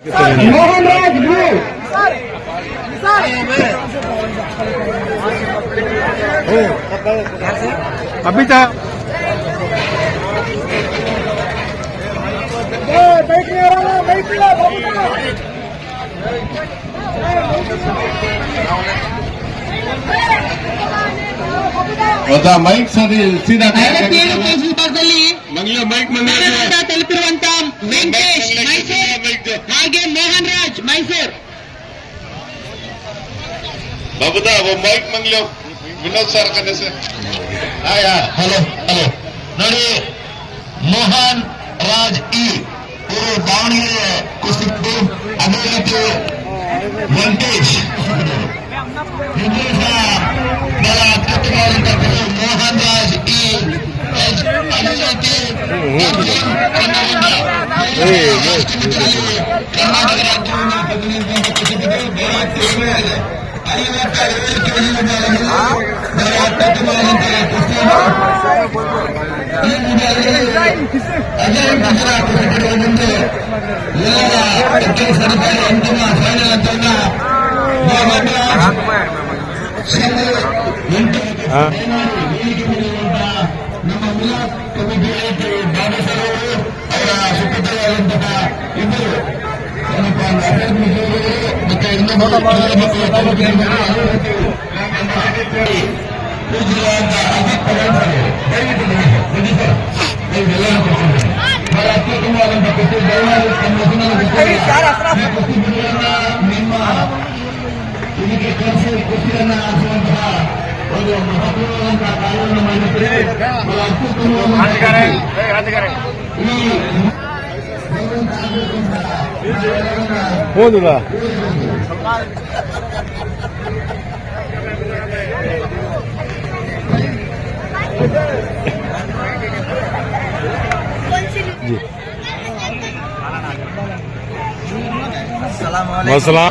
मोहनराज अभी तक ಮೈಕ್ ಸರಿ ಸೀದಾ ವಿಭಾಗದಲ್ಲಿ ತಲುಪಿರುವಂತ ವೆಂಕಟೇಶ್ ಮೈಸೂರು ಹಾಗೆ ಮೋಹನ್ ರಾಜ್ ಮೈಸೂರು. बाबूदा वो माइक मांग लो विनोद सर करने से आया हेलो हेलो ನೋಡಿ ಮೋಹನ್ ರಾಜ್ ಇವರು ದಾವಣಗೆರೆ ಕುಸಿದು ಅದೇ ರೀತಿ ವೆಂಕಟೇಶ್ ಬಹಳ ಅತ್ಯುತ್ತಮವಾದಂತಹ ಮೋಹನ್ ರಾಜ್ ಅದೇ ರೀತಿ ಕರ್ನಾಟಕ ರಾಜ್ಯವನ್ನು ಪ್ರತಿನಿಧಿಸುವ ಕುಸಿದಿದೆ ಬಹಳ ಸರ್ಕಾರಿ ಅಂತಿಮ ಫೈನಲ್ ಅಂತ ನಮ್ಮ ಮಿಲಾದ್ ಕಮಿಟಿ ಬಾಬಾ ಸರ್ ಅವರ ಸುಪುತ್ರರಾದಂತಹ ಇಬ್ಬರು ಮತ್ತೆ ಬಹಳ ಅತ್ಯುತ್ತಮವಾದಂತಹ ಕುಸ್ತಿ ನಿಮ್ಮ ಇದಕ್ಕೆ ಕಲಿಸಿ ಕುಸ್ತಿಯನ್ನ ಆರಿಸುವಂತಹ ಒಂದು ಮಹತ್ವವಾದಂತಹ ಕಾರ್ಯವನ್ನು ಮಾಡಿದ್ದಾರೆ. ಬಹಳ ಅತ್ಯುತ್ತಮವಾದ ಹೋದುಗ मसला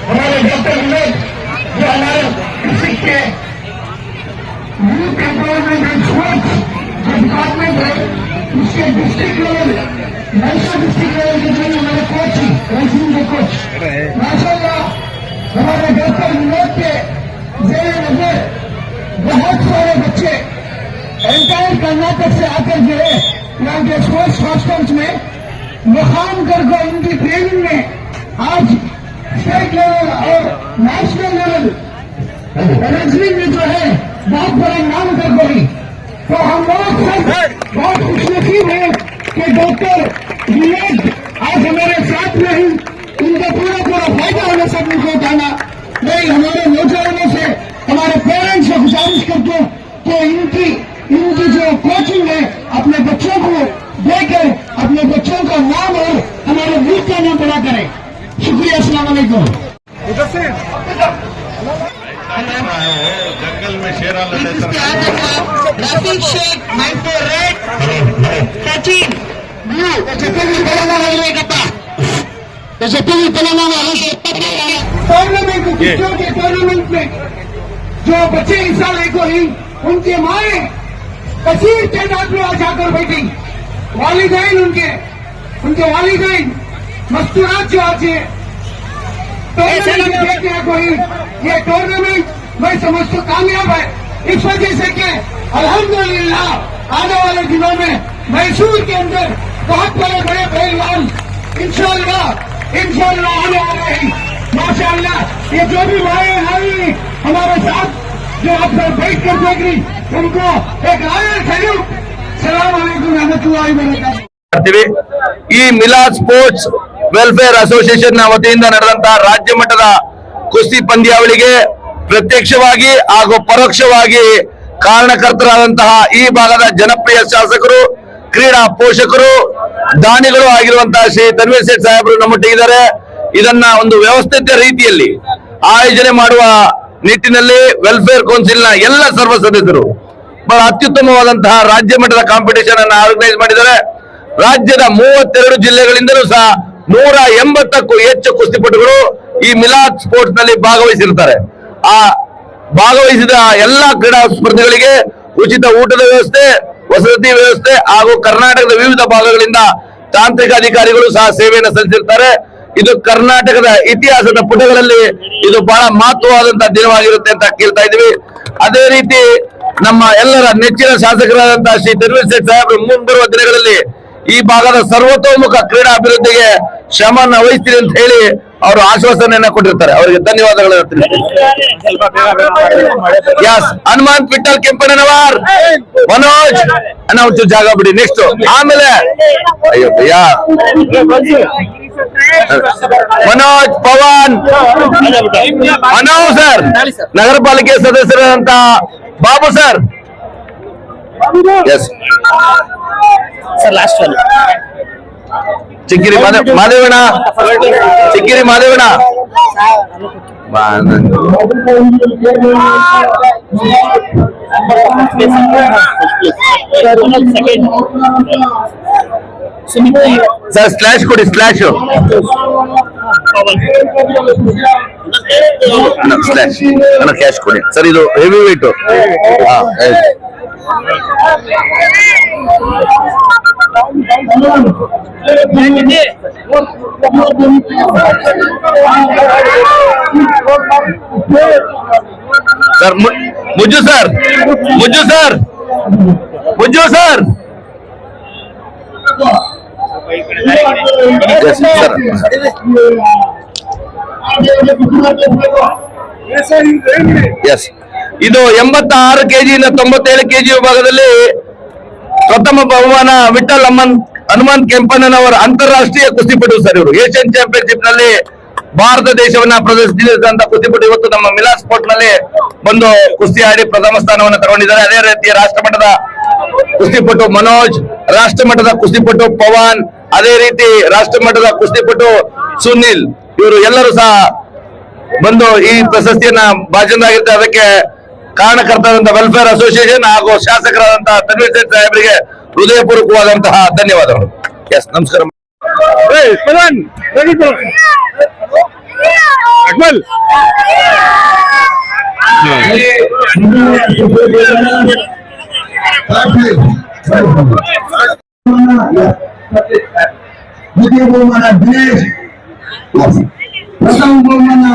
हमारे डॉक्टर विनोद जो हमारे कृषि के यूथ एम्प्लॉयमेंट एंड स्पोर्ट्स जो डिपार्टमेंट है उसके district level national district level के जो हमारे कोच रेसिंग के कोच माशाल्लाह हमारे डॉक्टर विनोद के जेल नजर बहुत सारे बच्चे एंटायर कर्नाटक से आकर जो है यहाँ के स्पोर्ट्स हॉस्टल्स में मुकाम करके उनकी ट्रेनिंग में आज स्टेट लेवल और नेशनल लेवल रेसलिंग में जो है बहुत बड़ा नाम कर गई। तो हम लोग सब बहुत खुशनसीब हैं कि डॉक्टर विनोद आज हमारे साथ में ही उनका पूरा फायदा होने सब उनको उठाना। मैं हमारे नौजवानों से हमारे पेरेंट्स से गुजारिश करता हूँ कि इनकी जो कोचिंग है अपने बच्चों को देकर अपने बच्चों का नाम और हमारे मुल्क का नाम बड़ा करें। शुक्रिया, अस्सलाम वालेकुम। जंगल में शेरा लड़े Rafiq Shaikh Mysore red Sachin blue tournament में जो बच्चे हिस्सा लेकर ही उनके माए कसीर तादाद में जाकर बैठी वालिदैन उनके वालिदैन मस्तूरात जो आज कोई ये टूर्नामेंट मैं समझता कामयाब है इस वजह से कि अल्हम्दुलिल्लाह आने वाले दिनों में मैसूर के अंदर बहुत बड़े बड़े पहलवान इंशाअल्लाह आने वाले हैं। माशाअल्लाह ये जो भी माए आई हमारे साथ जो आप सब बैठ कर देख रही उनको एक रॉयल सैल्यूट। सलाम अलैकुम रहमतुल्लाहि व बरकातहू। ಈ ಮಿಲಾದ್ ಸ್ಪೋರ್ಟ್ಸ್ ವೆಲ್ಫೇರ್ ಅಸೋಸಿಯೇಷನ್ ನ ವತಿಯಿಂದ ನಡೆದಂತಹ ರಾಜ್ಯ ಮಟ್ಟದ ಕುಸ್ತಿ ಪಂದ್ಯಾವಳಿಗೆ ಪ್ರತ್ಯಕ್ಷವಾಗಿ ಹಾಗೂ ಪರೋಕ್ಷವಾಗಿ ಕಾರಣಕರ್ತರಾದಂತಹ ಈ ಭಾಗದ ಜನಪ್ರಿಯ ಶಾಸಕರು, ಕ್ರೀಡಾ ಪೋಷಕರು, ದಾನಿಗಳು ಆಗಿರುವಂತಹ ಶ್ರೀ ತನ್ವೀರ್ ಸೇಠ್ ಸಾಹೇಬರು ನಮ್ಮೊಟ್ಟಿಗಿದ್ದಾರೆ. ಇದನ್ನ ಒಂದು ವ್ಯವಸ್ಥಿತ ರೀತಿಯಲ್ಲಿ ಆಯೋಜನೆ ಮಾಡುವ ನಿಟ್ಟಿನಲ್ಲಿ ವೆಲ್ಫೇರ್ ಕೌನ್ಸಿಲ್ ನ ಎಲ್ಲ ಸರ್ವ ಸದಸ್ಯರು ಬಹಳ ಅತ್ಯುತ್ತಮವಾದಂತಹ ರಾಜ್ಯ ಮಟ್ಟದ ಕಾಂಪಿಟೇಷನ್ ಅನ್ನು ಆರ್ಗನೈಸ್ ಮಾಡಿದ್ದಾರೆ. ರಾಜ್ಯದ 32 ಜಿಲ್ಲೆಗಳಿಂದಲೂ ಸಹ 180ಕ್ಕೂ ಹೆಚ್ಚು ಕುಸ್ತಿಪಟುಗಳು ಈ ಮಿಲಾದ್ ಸ್ಪೋರ್ಟ್ಸ್ ನಲ್ಲಿ ಭಾಗವಹಿಸಿರ್ತಾರೆ. ಆ ಭಾಗವಹಿಸಿದ ಎಲ್ಲಾ ಕ್ರೀಡಾ ಸ್ಪರ್ಧೆಗಳಿಗೆ ಉಚಿತ ಊಟದ ವ್ಯವಸ್ಥೆ, ವಸತಿ ವ್ಯವಸ್ಥೆ ಹಾಗೂ ಕರ್ನಾಟಕದ ವಿವಿಧ ಭಾಗಗಳಿಂದ ತಾಂತ್ರಿಕ ಅಧಿಕಾರಿಗಳು ಸಹ ಸೇವೆಯನ್ನು ಸಲ್ಲಿಸಿರ್ತಾರೆ. ಇದು ಕರ್ನಾಟಕದ ಇತಿಹಾಸದ ಪುಟಗಳಲ್ಲಿ ಇದು ಬಹಳ ಮಹತ್ವವಾದಂತಹ ದಿನವಾಗಿರುತ್ತೆ ಅಂತ ಕೇಳ್ತಾ ಇದೀವಿ. ಅದೇ ರೀತಿ ನಮ್ಮ ಎಲ್ಲರ ನೆಚ್ಚಿನ ಶಾಸಕರಾದಂತಹ ಶ್ರೀ ತನ್ವೀರ್ ಸೇಠ್ ಸಾಹೇಬರು ಮುಂಬರುವ ದಿನಗಳಲ್ಲಿ ಈ ಭಾಗದ ಸರ್ವತೋಮುಖ ಕ್ರೀಡಾ ಅಭಿವೃದ್ಧಿಗೆ ಶ್ರಮವನ್ನು ವಹಿಸ್ತೀರಿ ಅಂತ ಹೇಳಿ ಅವರು ಆಶ್ವಾಸನೆಯನ್ನ ಕೊಟ್ಟಿರ್ತಾರೆ. ಅವರಿಗೆ ಧನ್ಯವಾದಗಳನ್ನು ಯಸ್ ಹನುಮಂತ್ ವಿಠಲ್ ಕೆಂಪಣ್ಣನವರ್, ಮನೋಜ್ ಅಣ್ಣ ಒಂಚೂರು ಜಾಗ ಬಿಡಿ. ನೆಕ್ಸ್ಟ್ ಆಮೇಲೆ ಅಯ್ಯೋ ಭಯ್ಯಾ ಮನೋಜ್ ಪವನ್ ಮನೋಜ್ ಸರ್, ನಗರ ಪಾಲಿಕೆ ಸದಸ್ಯರಾದಂತ Babu sir. Yes sir last one Chikkiri Madevanna, Chikkiri Madevanna sir slash ಕೊಡಿ, ಸ್ಲಾಶ್ ಸ್ಲಾಶ್ ಅಣ್ಣ ಕ್ಯಾಶ್ ಕೊಡಿ ಸರ್. ಇದು heavy weight. Sir Mujju sir, Mujju sir, Mujju sir. Yes, ಇದು 86 ಕೆಜಿಯಿಂದ 97 ಕೆಜಿ ವಿಭಾಗದಲ್ಲಿ ಪ್ರಥಮ ಬಹುಮಾನ ವಿಠಲ್ ಹನುಮಂತ್ ಕೆಂಪಣ್ಣನವರ ಅಂತಾರಾಷ್ಟ್ರೀಯ ಕುಸ್ತಿಪಟು ಸರ್. ಇವರು ಏಷ್ಯನ್ ಚಾಂಪಿಯನ್ಶಿಪ್ ನಲ್ಲಿ ಭಾರತ ದೇಶವನ್ನ ಪ್ರದರ್ಶಿಸಿದಂತ ಕುಸ್ತಿಪಟು ಇವತ್ತು ನಮ್ಮ ಮಿಲಾ ಸ್ಪೋರ್ಟ್ ನಲ್ಲಿ ಬಂದು ಕುಸ್ತಿ ಆಡಿ ಪ್ರಥಮ ಸ್ಥಾನವನ್ನು ತಗೊಂಡಿದ್ದಾರೆ. ಅದೇ ರೀತಿ ರಾಷ್ಟ್ರಮಟ್ಟದ ಕುಸ್ತಿಪಟು ಮನೋಜ್, ರಾಷ್ಟ್ರಮಟ್ಟದ ಕುಸ್ತಿಪಟು ಪವನ್, ಅದೇ ರೀತಿ ರಾಷ್ಟ್ರಮಟ್ಟದ ಕುಸ್ತಿಪಟು ಸುನಿಲ್, ಇವರು ಎಲ್ಲರೂ ಸಹ ಬಂದು ಈ ಪ್ರಶಸ್ತಿಯನ್ನ ಭಾಜನರಾಗಿರ್ತಾರೆ. ಅದಕ್ಕೆ ಕಾರಣಕರ್ತರಾದಂತಹ ವೆಲ್ಫೇರ್ ಅಸೋಸಿಯೇಷನ್ ಹಾಗೂ ಶಾಸಕರಾದಂತಹ ತನ್ವೀರ್ ಸೇಠ್ ಸಾಹೇಬರಿಗೆ ಹೃದಯಪೂರ್ವಕವಾದಂತಹ ಧನ್ಯವಾದಗಳು. ಎಸ್, ನಮಸ್ಕಾರ. ದ್ವಿತೀಯ ಬಹುಮಾನ ದಿನೇಶ್, ಪ್ರಥಮ ಬಹುಮಾನ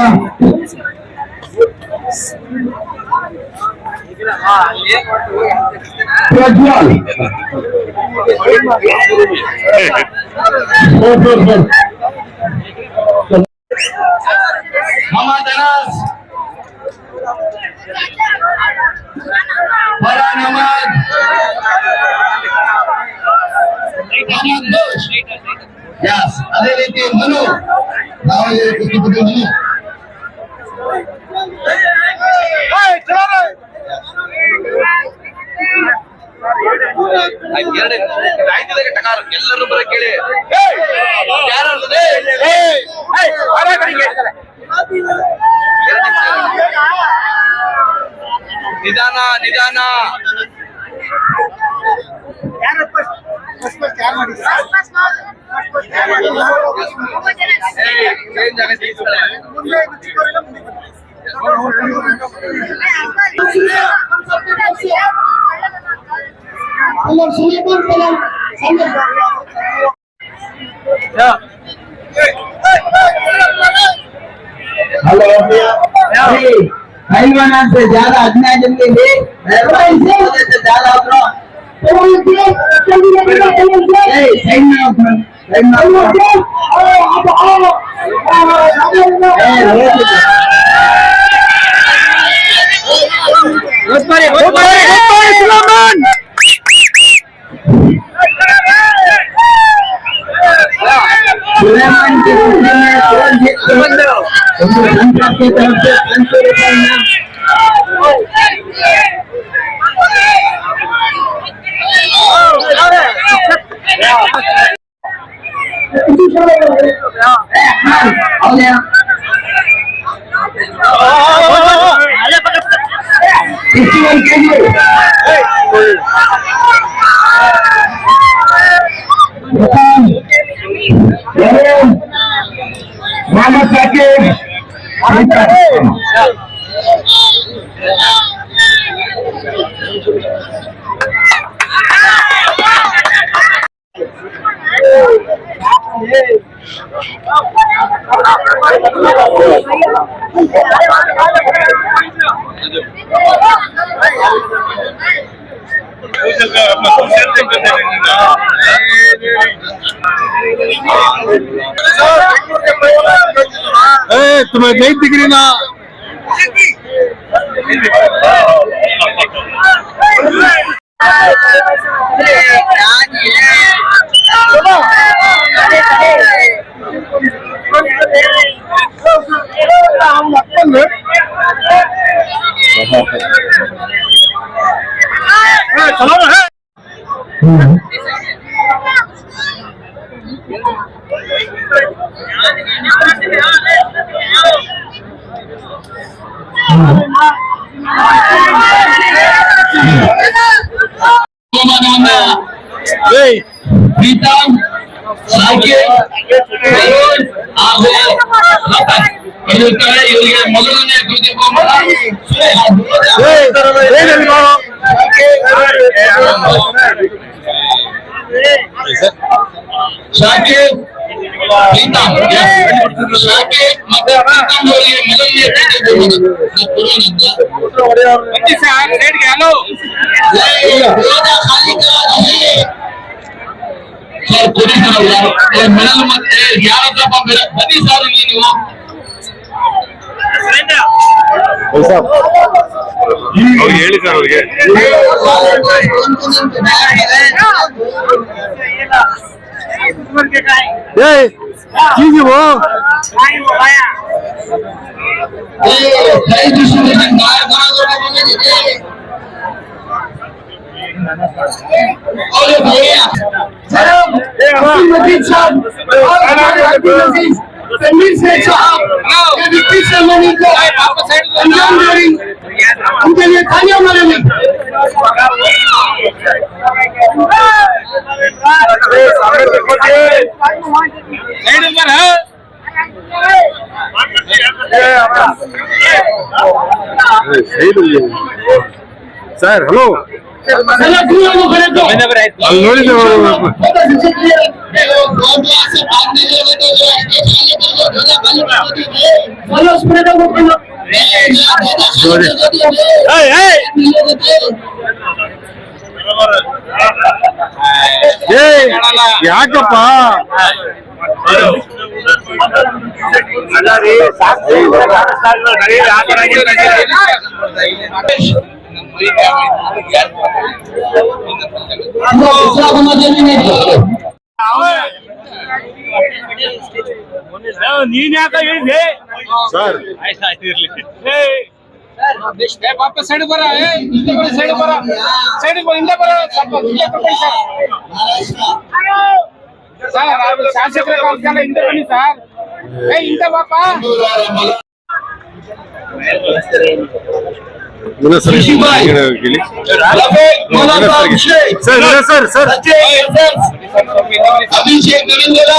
ಪ್ರಜ್ವಲ್. ಮೊಹಮ್ಮದ್ ಅನಾಸ್, ಫರಾನ್ ಅಹಮದ್, ಮೊಹಮ್ಮದ್ ಘೋಷ್. ಯಸ್, ಅದೇ ರೀತಿ ಮನು, ದಾವಣಗೆರೆ ಕುಸ್ತಿಪಟು ಮನು. ಎಲ್ಲರೂ ಬರ ಕೇಳಿ ನಿಧಾನ ನಿಧಾನ. हेलो, पहलवान से ज्यादा 18 जन के लिए से ज्यादा उतरो। साइड में उतरो, साइड में उतरो। सुलेमान के रूप में कौन जीत संस्था की तरफ से 500 रुपए इनाम। मोहम्मद साकिब, तुम्हें नहीं दिख रही ना। ಪ್ರೀತಮ್ ಸಾಕೇತ್ ಹಾಗೂ ರತನ್ ಇರುತ್ತಾರೆ. ಇವರಿಗೆ ಮೊದಲನೇ ಕೃತಿ ಸಾಕೇತ್ ಪ್ರೀತಮ್ ಸಾಕೇತ್ ಮತ್ತೆ ಪ್ರೀತಮ್ ಅವರಿಗೆ ಮೊದಲನೇ ಸರ್ ಕೊಡಿಸಲ್ಲ ಮೆಡಲ್ ಮತ್ತೆ ಯಾರಪ್ಪ ಬನ್ನಿ ಸರ್ ಇಲ್ಲಿ ನೀವು ಅವ್ರಿಗೆ ಹೇಳಿ ಸರ್ ಅವ್ರಿಗೆ मजीद साहब और हमारे अब्दुल अजीज तनवीर शेख साहब ये विक्ट्री सेरेमनी को अंजाम दे रही, उनके लिए तालियां मारेंगे। ಸರ್ ಹಲೋ ಅಲ್ಲಿ ನೋಡಿದ್ದೇವೆ ಯಾಕಪ್ಪ ನೀನ್ ಯಾಕ ಹೇಳಿದೆ ಸರ್ ವಾಪಸ್ ಸೈಡ್ ಬರ ಸೈಡ್ ಬರ ಸೈಡ್ ಹಿಂದೆ ಬರ ಸರ್ ಶಾಸಕರ ಕಾಲಕ್ಕೆಲ್ಲ ಹಿಂದೆ ಬನ್ನಿ ಸರ್ ಹಿಂದೆ ಬಾಪ ಸರ್ ಸರ್ ಸರ್ ಅಭಿಷೇಕ್ ನವೀಂದ್ರ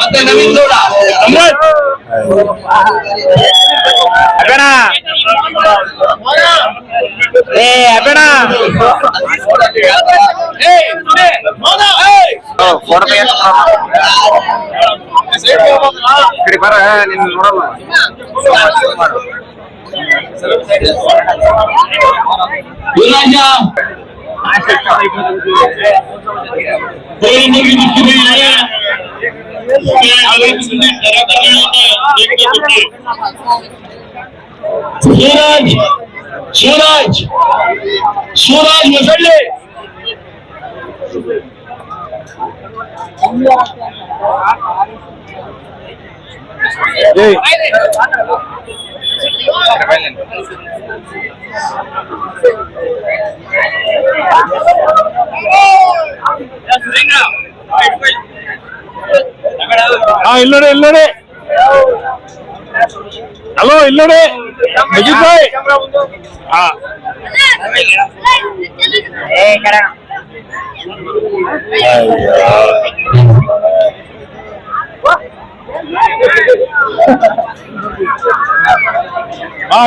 ಮತ್ತೆ ನವೀನ್ ಗೌಡ ಬರ ನಿನ್ನ ನೋಡಲ್ಲ सूरज सूरज सूरज मसले ಇಲ್ಲೋಡೆ ಇಲ್ಲೋಡೆ ಹಲೋ ಇಲ್ಲೋಡೆ ಅಜಿತ್ ಭಾಯ್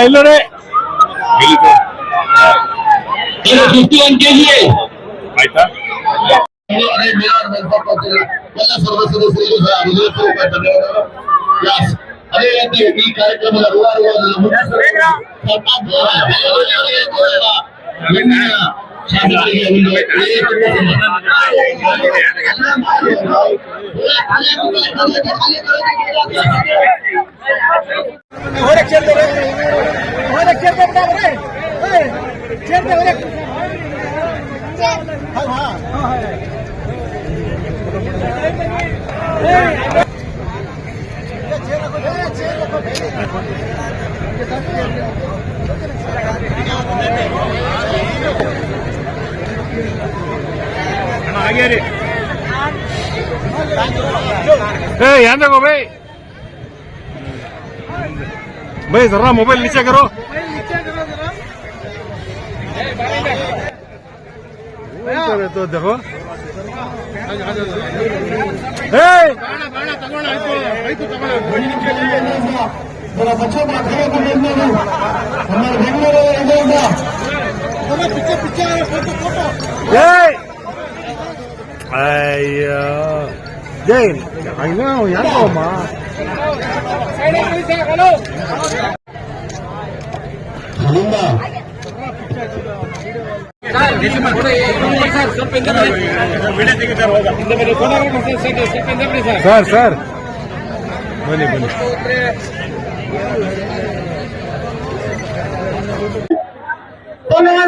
ಇಲ್ಲೋಡೆ 51 kg ಆಯ್ತಾ ಅದೇ ಮೇಲಾದ ಎಲ್ಲ ಸರ್ವ ಸದಸ್ಯರಿಗೂ ಸಹ ಹೃದಯಪೂರ್ವಕ ಧನ್ಯವಾದಗಳು. ಯಾಸ್. ಅದೇ ರೀತಿ ಈ ಕಾರ್ಯಕ್ರಮದ ಶಾಸಕರಿಗೆ ಒಂದು आगे रे यहाँ देखो भाई भाई जरा मोबाइल नीचे करो तो देखो जरा बच्चों का खड़े को देखने दो हमारे बेंगलुरु पीछे पीछे अय्या जय आई नो यार को मां सर सर बनी बनी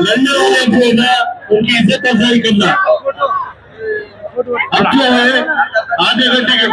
लड़ने वाले जो है ना उनकी इज्जत अफजाई करना अच्छा है। आधे घंटे के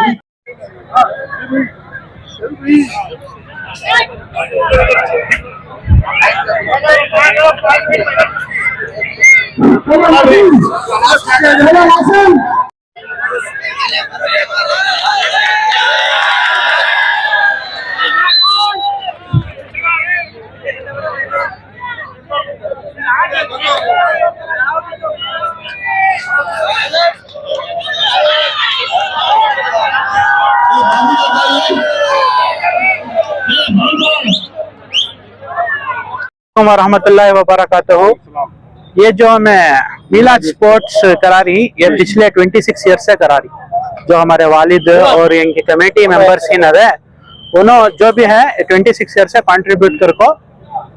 रहमतुल्लाहि व बरकातहू। ये जो हमें मिलाद स्पोर्ट्स करा रही, ये पिछले 26 ईयर से करा रही। जो हमारे वालिद और इनकी कमेटी मेंबर्स ही न है, उन्होंने जो भी है 26 ईयर से कंट्रीब्यूट करको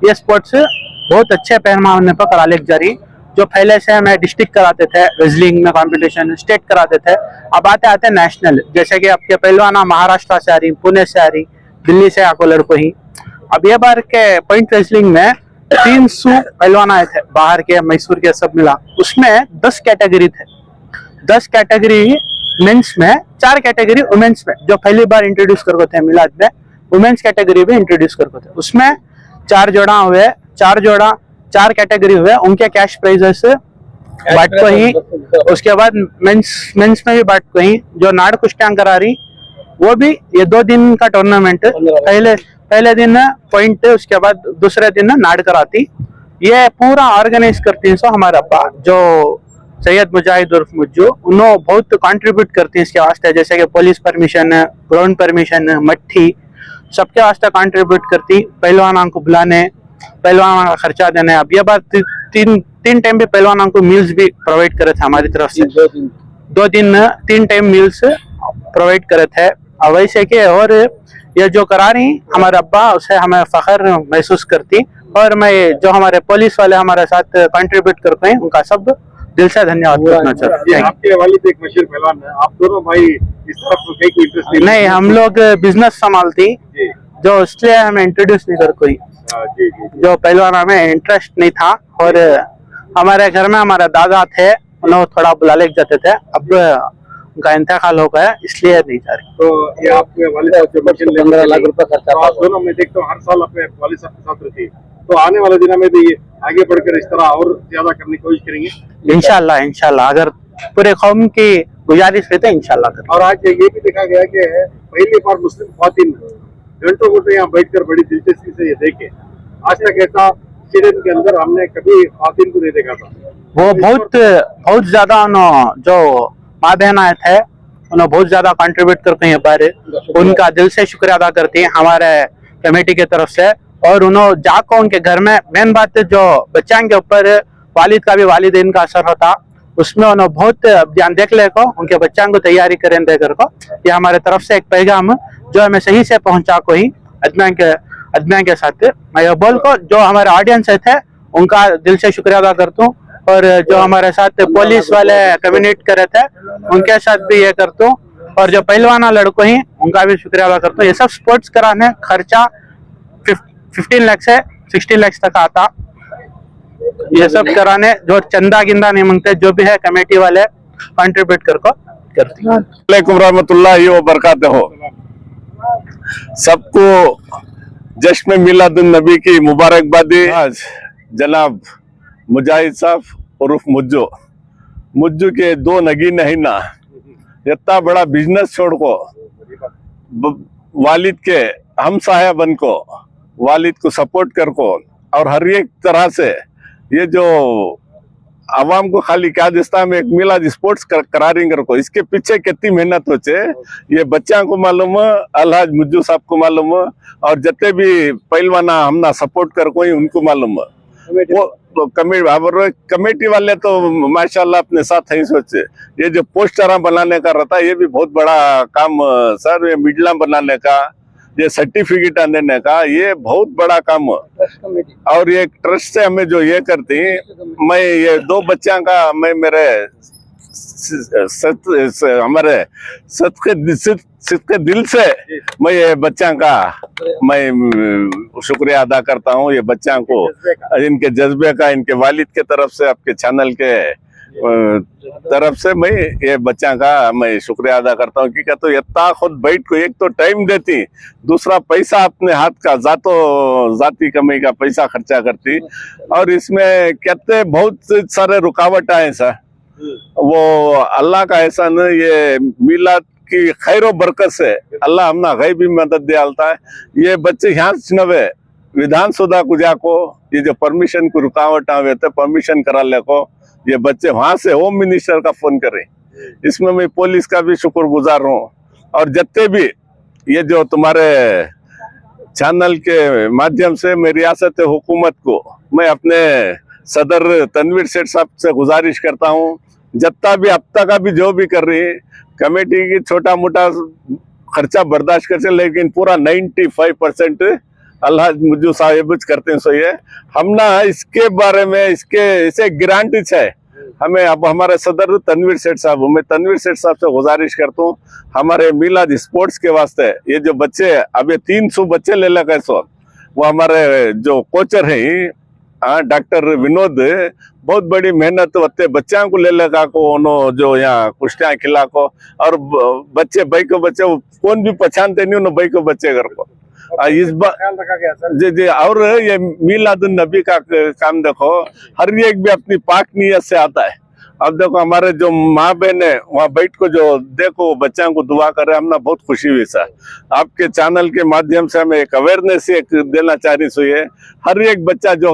ये स्पोर्ट्स बहुत अच्छे पैमाने पर करा ले जा रही। जो पहले से हमें डिस्ट्रिक्ट कराते थे, रेसलिंग में कंपटीशन स्टेट कराते थे, अब आते आते नेशनल। जैसे कि आपके पहलवाना महाराष्ट्र से आ रही, पुणे से आ रही, दिल्ली से आको लड़को ही। अब ये बार के पॉइंट रेसलिंग में 300 पहलवान आए थे बाहर के, मैसूर के, सब मिला। उसमें 10 कैटेगरी थे। 10 कैटेगरी मेंस में, 4 कैटेगरी वुमेन्स में। जो पहली बार इंट्रोड्यूस करते थे मिलाद में, वुमेन्स कैटेगरी भी इंट्रोड्यूस करते थे। उसमें 4 जोड़ा हुए, 4 कैटेगरी हुए, उनके कैश प्राइजेस बांट को ही। उसके बाद मेंस में भी बांट को ही। जो नाड़ कुश्तियां करा रही वो भी ये 2 दिन का टूर्नामेंट। पहले दिन पॉइंट, उसके बाद दूसरे दिन नाड़ कराती। ये पूरा ऑर्गेनाइज करती है सो हमारे अब्बा जो सैयद मुजाहिद उर्फ मुज्जू, उन्होंने बहुत कंट्रीब्यूट करती है इसके वास्ते। जैसे कि पुलिस परमिशन, ग्राउंड परमिशन, मट्ठी, सबके वास्ते कंट्रीब्यूट करती। पहलवानों को बुलाने, पहलवानों का खर्चा देने। अब ये बात 3 टाइम भी पहलवानों को मील्स भी प्रोवाइड करे थे हमारी तरफ से। 2 दिन 3 टाइम मील्स प्रोवाइड करे थे। अब वैसे के और ये जो करा रही हमारे अब्बा, उसे हमें फख्र महसूस करती। और मैं जो हमारे पुलिस वाले हमारे साथ कंट्रीब्यूट करते हैं, उनका सब दिल से धन्यवाद करना चाहते हैं। आपके वालिद एक मशहूर पहलवान है, आप दोनों भाई इस तरफ कहीं कोई इंटरेस्ट नहीं, हम लोग बिजनेस संभालती, जो इसलिए हमें इंट्रोड्यूस नहीं कर कोई। जो पहलवान में इंटरेस्ट नहीं था। और हमारे घर में हमारे दादा थे, उन्हें थोड़ा बुला ले जाते थे। अब उनका इंतकाल हो गया, इसलिए नहीं जा रही। तो ये आपके वालिद साहब जो मशीन 15 लाख रुपए खर्चा, आप दोनों मैं देखता हूँ हर साल अपने वालिद साहब के साथ रहती है। तो आने वाले दिनों में भी आगे बढ़कर इस तरह और ज्यादा करने की कोशिश करेंगे इंशाल्लाह। अगर पूरे कौम की गुजारिश रहते हैं इंशाल्लाह। और आज ये भी देखा गया कि पहली बार मुस्लिम ख्वातीन घंटों घंटे यहाँ बैठकर बड़ी दिलचस्पी से ये देखे। आज तक ऐसा स्टेडियम के अंदर हमने कभी ख्वातीन को नहीं देखा था। वो बहुत ज्यादा जो माँ बहन आए थे, उन्होंने बहुत ज्यादा कंट्रीब्यूट करते हैं। पर उनका दिल से शुक्रिया अदा करते हैं हमारे कमेटी की तरफ से। और उन्होंने जाकर उनके घर में, मेन बात है जो बच्चों के ऊपर वालिद का भी वालिदैन का असर होता। उसमें उन्होंने बहुत ध्यान देख ले को उनके बच्चों को तैयारी करें दे कर को ये हमारे तरफ से एक पैगाम जो हमें सही से पहुंचा को ही अदमिया के साथ मैं ये बोल को जो हमारे ऑडियंस थे उनका दिल से शुक्रिया अदा करता हूँ और जो हमारे साथ पुलिस वाले कम्युनिकेट करे थे उनके साथ भी ये करता हूँ और जो पहलवाना लड़कों ही उनका भी शुक्रिया अदा करता हूँ। ये सब स्पोर्ट्स कराने खर्चा 15 लाख से 16 लाख तक आता। ये सब कराने जो चंदा गिंदा नहीं मांगते जो भी है कमेटी वाले कंट्रीब्यूट करते हैं। वालेकुम रहमतुल्लाहि व बरकातहू। सबको जश्न मिलादुन नबी की मुबारकबादी। आज जनाब मुजाहिद साहब उर्फ मुज्जू के 2 नगी नहीं ना इतना बड़ा बिजनेस छोड़ को वालिद के हम साया बन को वालिद को सपोर्ट कर को और हर एक तरह से ये जो आवाम को खाली क्या दिस्ता में एक मिलाद स्पोर्ट्स करारी कर को इसके पीछे कितनी मेहनत होचे ये बच्चा को मालूम है, अलहाज मुज्जू साहब को मालूम है और जितने भी पहलवाना हमना सपोर्ट कर को उनको मालूम है। वो तो कमेटी वाले तो माशाल्लाह अपने साथ ही सोचे। ये जो पोस्टर बनाने का रहता है ये भी बहुत बड़ा काम सर। ये मिडला बनाने का ये सर्टिफिकेट देने का ये बहुत बड़ा काम और ये ट्रस्ट से हमें जो ये करती मैं ये 2 बच्चा का मैं मेरे हमारे सदके दिल से मैं ये बच्चा का मैं शुक्रिया अदा करता हूँ। ये बच्चा को इनके जज्बे का इनके वालिद के तरफ से आपके चैनल के तरफ से मैं ये बच्चा का मैं शुक्रिया अदा करता हूँ कि क्या तो इतना खुद बैठ को एक तो टाइम देती दूसरा पैसा अपने हाथ का जाती कमाई का पैसा खर्चा करती और इसमें कहते बहुत सारे रुकावट आए सर। वो अल्लाह का एहसान ये मिलाद की खैर बरकत से अल्लाह हमना गैबी मदद दे आलता है। ये बच्चे यहाँ नवे विधानसभा को जाको ये जो परमिशन को रुकावट आवे थे परमिशन करा ले को ये बच्चे वहां से होम मिनिस्टर का फोन करे। इसमें मैं पुलिस का भी शुक्रगुजार हूँ और जितने भी ये जो तुम्हारे चैनल के माध्यम से मैं रियासत हुकूमत को मैं अपने सदर तनवीर सेठ साहब से गुजारिश करता हूँ जितना भी अब तक भी जो भी कर रही है कमेटी की छोटा मोटा खर्चा बर्दाश्त कर लेकिन पूरा 95% अल्लाह मुझे साहिब करते हैं। सो ये हम ना इसके बारे में इसे गारंटी है हमें। अब हमारे सदर तनवीर सेठ साहब मैं तनवीर सेठ साहब से गुजारिश करता हूँ हमारे मिलाद स्पोर्ट्स के वास्ते ये जो बच्चे अब ये 300 बच्चे ले लगा सो वो हमारे जो कोचर है डॉक्टर विनोद बहुत बड़ी मेहनत होते बच्चों को ले लगा को उन्होंने जो यहाँ कुश्तियाँ खिला को और बच्चे भाई को बच्चे कौन भी पहचानते नहीं उन्होंने भाई को बच्चे घर को इस बार जी और ये मिलादुन नबी का काम देखो हर एक भी अपनी पाक नियत से आता है। अब देखो हमारे जो माँ बहन है वहाँ बैठ को जो देखो बच्चों को दुआ करे हमने बहुत खुशी हुई सर। आपके चैनल के माध्यम से हमें एक अवेयरनेस देना चाह रही सो ये हर एक बच्चा जो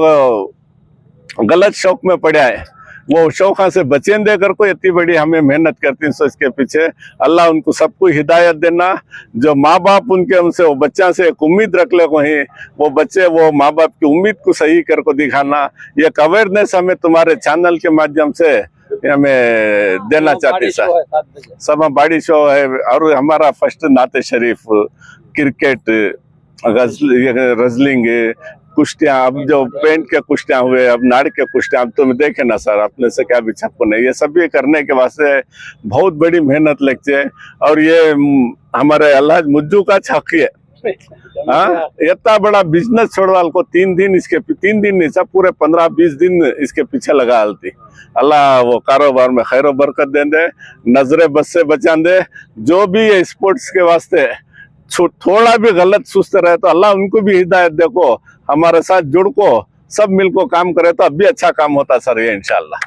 गलत शौक में पड़ा है वो शौक से बचें देकर को इतनी बड़ी हमें मेहनत करती है। सो इसके पीछे अल्लाह उनको सबको हिदायत देना जो माँ बाप उनके उनसे वो बच्चा से एक उम्मीद रख ले को ही वो बच्चे वो माँ बाप की उम्मीद को सही कर को दिखाना ये अवेयरनेस हमें तुम्हारे चैनल के माध्यम से हमें देना चाहते सर। सब बाड़ी शो है और हमारा फर्स्ट नाते शरीफ क्रिकेट रजलिंग कुश्तियाँ अब जो पेंट के कुश्तियाँ हुए अब नाड़ के कुश्तियाँ अब तुम देखे ना सर अपने से क्या भी छप्पो नहीं ये सब ये करने के वास्ते बहुत बड़ी मेहनत लगती है और ये हमारे अल्लाह मुज्जू का छक्की है। हाँ इतना बड़ा बिजनेस छोड़वा को 3 दिन इसके 3 दिन नहीं सब पूरे 15-20 दिन इसके पीछे लगा आलती। अल्लाह वो कारोबार में खैर बरकत दे दे नजरे बस से बचा दे जो भी ये स्पोर्ट्स के वास्ते थोड़ा भी गलत सुस्त रहे तो अल्लाह उनको भी हिदायत देखो हमारे साथ जुड़ को सब मिल को काम करे तो अब भी अच्छा काम होता सर ये इंशाल्लाह।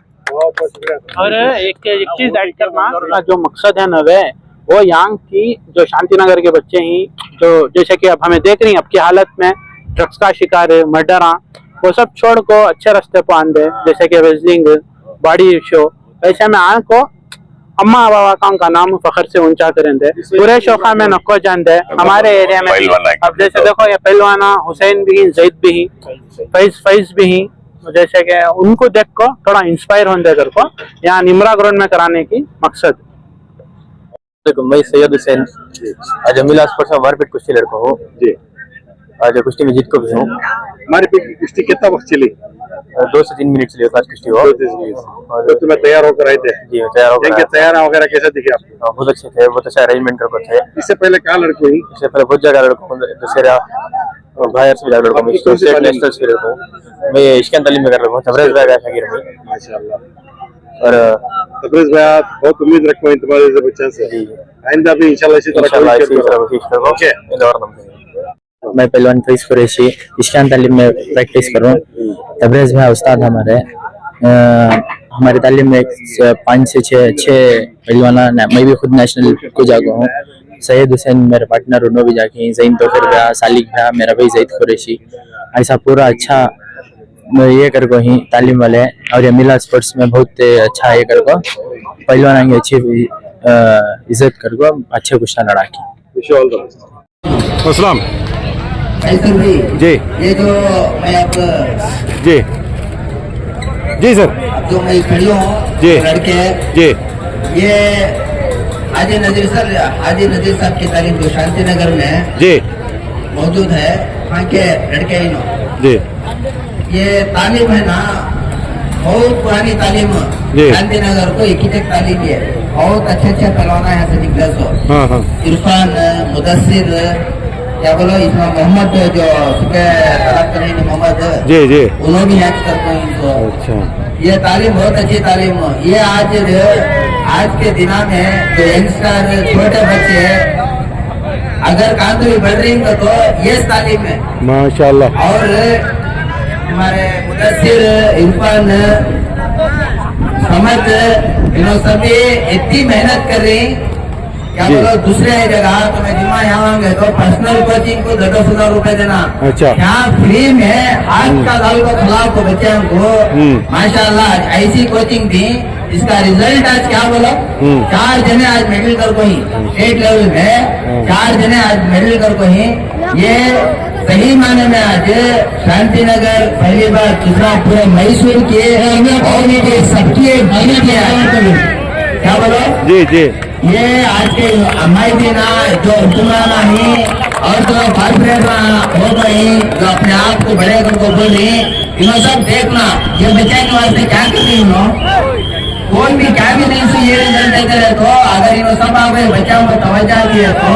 और एक चीज ऐड करना जो मकसद है नवे वो यहाँ की जो शांतिनगर के बच्चे ही जो जैसे कि अब हमें देख रही हैं अब की हालत में ड्रग्स का शिकार है मर्डर वो सब छोड़ को अच्छे रास्ते पर आन दे जैसे कि रेसलिंग बॉडी शो ऐसे में आन को अम्मा बाबा का उनका नाम फखर से ऊंचा करें दे पूरे शोखा में नको जान दे हमारे एरिया में। अब जैसे देखो ये पहलवाना हुसैन भी जैद भी फैज भी जैसे कि उनको देख को थोड़ा इंस्पायर होने कर को यहाँ निमरा ग्राउंड में कराने की मकसद। देखो मैं सैयद हुसैन आज मिला स्पोर्ट्स में मारपीट कुश्ती लड़का हूँ जी। आज कुश्ती में जीत को भी हूँ। मारपीट की कुश्ती कितना वक्त चली? 2 से 3 मिनट चली आज कुश्ती हो। तो तुम्हें तैयार होकर आए थे? जी तैयार होकर। तैयार वगैरह कैसे दिखे आपको? बहुत अच्छे थे, बहुत अच्छा अरेंजमेंट करके थे। इससे पहले कहाँ लड़के हुई? इससे पहले बहुत जगह लड़कों दशहरा और बाहर से लड़कों में स्टेट नेशनल से लड़कों मैं इसके तालीम में कर रहा हूँ। तबरेज भाई शागिर में माशाल्लाह। और तबरेज भाई बहुत उम्मीद रखो इन तुम्हारे से बच्चों से। आइंदा भी इंशाल्लाह इसी तरह कोशिश करो। मैं पहलवान फैज कुरैशी इसके तालीम में प्रैक्टिस करूँ। तबरेज भाई उस्ताद हमारे तालीम में 5 से 6 पहलवाना, मैं भी खुद नेशनल को जागा हूँ। सैयद हुसैन मेरे पार्टनर उन्होंने भी जाके, जैन तोफिर भैया, सालिक भैया, मेरा भाई जैद कुरैशी, ऐसा पूरा अच्छा ये कर को ही तालीम वाले हैं। और ये मिला स्पोर्ट्स में बहुत अच्छा ये कर को पहलवान आएंगे, अच्छी इज्जत कर को अच्छे कुश्ता लड़ा के। अस्सलाम जी। ये जो मैं अब जी सर जो मैं खड़ी हूँ जी लड़के जी, ये हाजी नजीर साहब की तालीम जो शांति नगर में जी मौजूद है, वहाँ के लड़के जी। ये तालीम है ना, बहुत पुरानी तालीम शांति नगर को एक तालीम है। बहुत अच्छे पहलवान यहाँ से निकले। तो इरफान, मुदस्सिर, क्या बोलो इसमें मोहम्मद जो मोहम्मद जी उन्होंने भी हैक करते हैं। अच्छा, ये तालीम बहुत अच्छी तालीम। ये आज के दिना में जो यंगस्टर छोटे बच्चे अगर कांतरी बढ़ रही है तो ये तालीम है माशाल्लाह। और हमारे मुदस्सिर, इरफान, समझ, इन सभी इतनी मेहनत कर रही। क्या बोलो दूसरे जगह तो मैं जिम्मा यहाँ आऊंगे तो पर्सनल कोचिंग को 10,000 रुपए देना। अच्छा, यहाँ फ्री में आज का साल को खिलाफ को बच्चे को माशाल्लाह ऐसी कोचिंग दी। इसका रिजल्ट आज क्या बोलो, 4 जने आज मेडल कर को ही स्टेट लेवल में 4 जने आज मेडल कर को ही। ये सही माने में आज शांति नगर पहली बार, दूसरा पूरे मैसूर के सबकी क्या बोलो जी। ये आज के हमारी भी ना जो हुक्मराना ही और जो कॉर्पोरेट हो गई, जो अपने आप को बड़े को बोल रही, इन्हों सब देखना ये बच्चे के वास्ते क्या कर रही हो। कौन भी क्या भी नहीं से ये रिजल्ट देते रहे तो अगर इन्हों सब आ गए बच्चों को तवज्जो दिए तो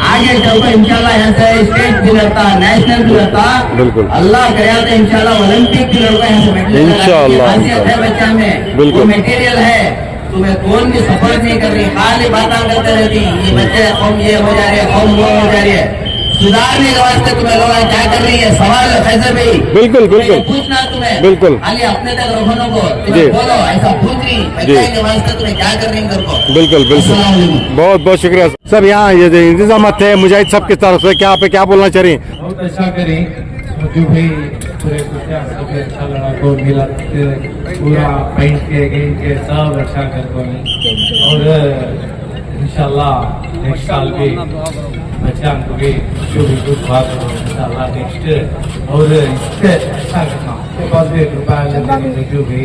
आगे चलकर इंशाल्लाह यहाँ से स्टेट भी रहता, नेशनल भी रहता। बिल्कुल अल्लाह करे तो इंशाल्लाह ओलंपिक भी लड़का यहाँ से मेडल है बच्चा में। बिल्कुल मटेरियल है, तुम्हें कौन भी सपोर्ट नहीं कर रही, खाली बातें करते रहती। ये बच्चे कौम ये हो जा रहे, कौम वो हो जा रही है। सुधारने के वास्ते तुम्हें लोग क्या कर रही है, सवाल है फैजल भाई। बिल्कुल पूछना तुम्हें, बिल्कुल खाली अपने तक रखने को बोलो, ऐसा पूछ रही बच्चे के वास्ते तुम्हें क्या कर रही है। बिल्कुल बहुत बहुत शुक्रिया सब। यहाँ ये जो इंतजाम थे मुजाहिद सब की तरफ से, क्या बोलना चाह रही? बहुत अच्छा करी जो भी पूरे अच्छा लड़ा को मिला, पूरा पॉइंट के गेम के सब अच्छा कर को। और इंशाल्लाह नेक्स्ट साल भी बच्चा को भी जो भी कुछ बात हो इंशाल्लाह नेक्स्ट और इससे अच्छा करना पॉजिटिव रुपया लेते जो भी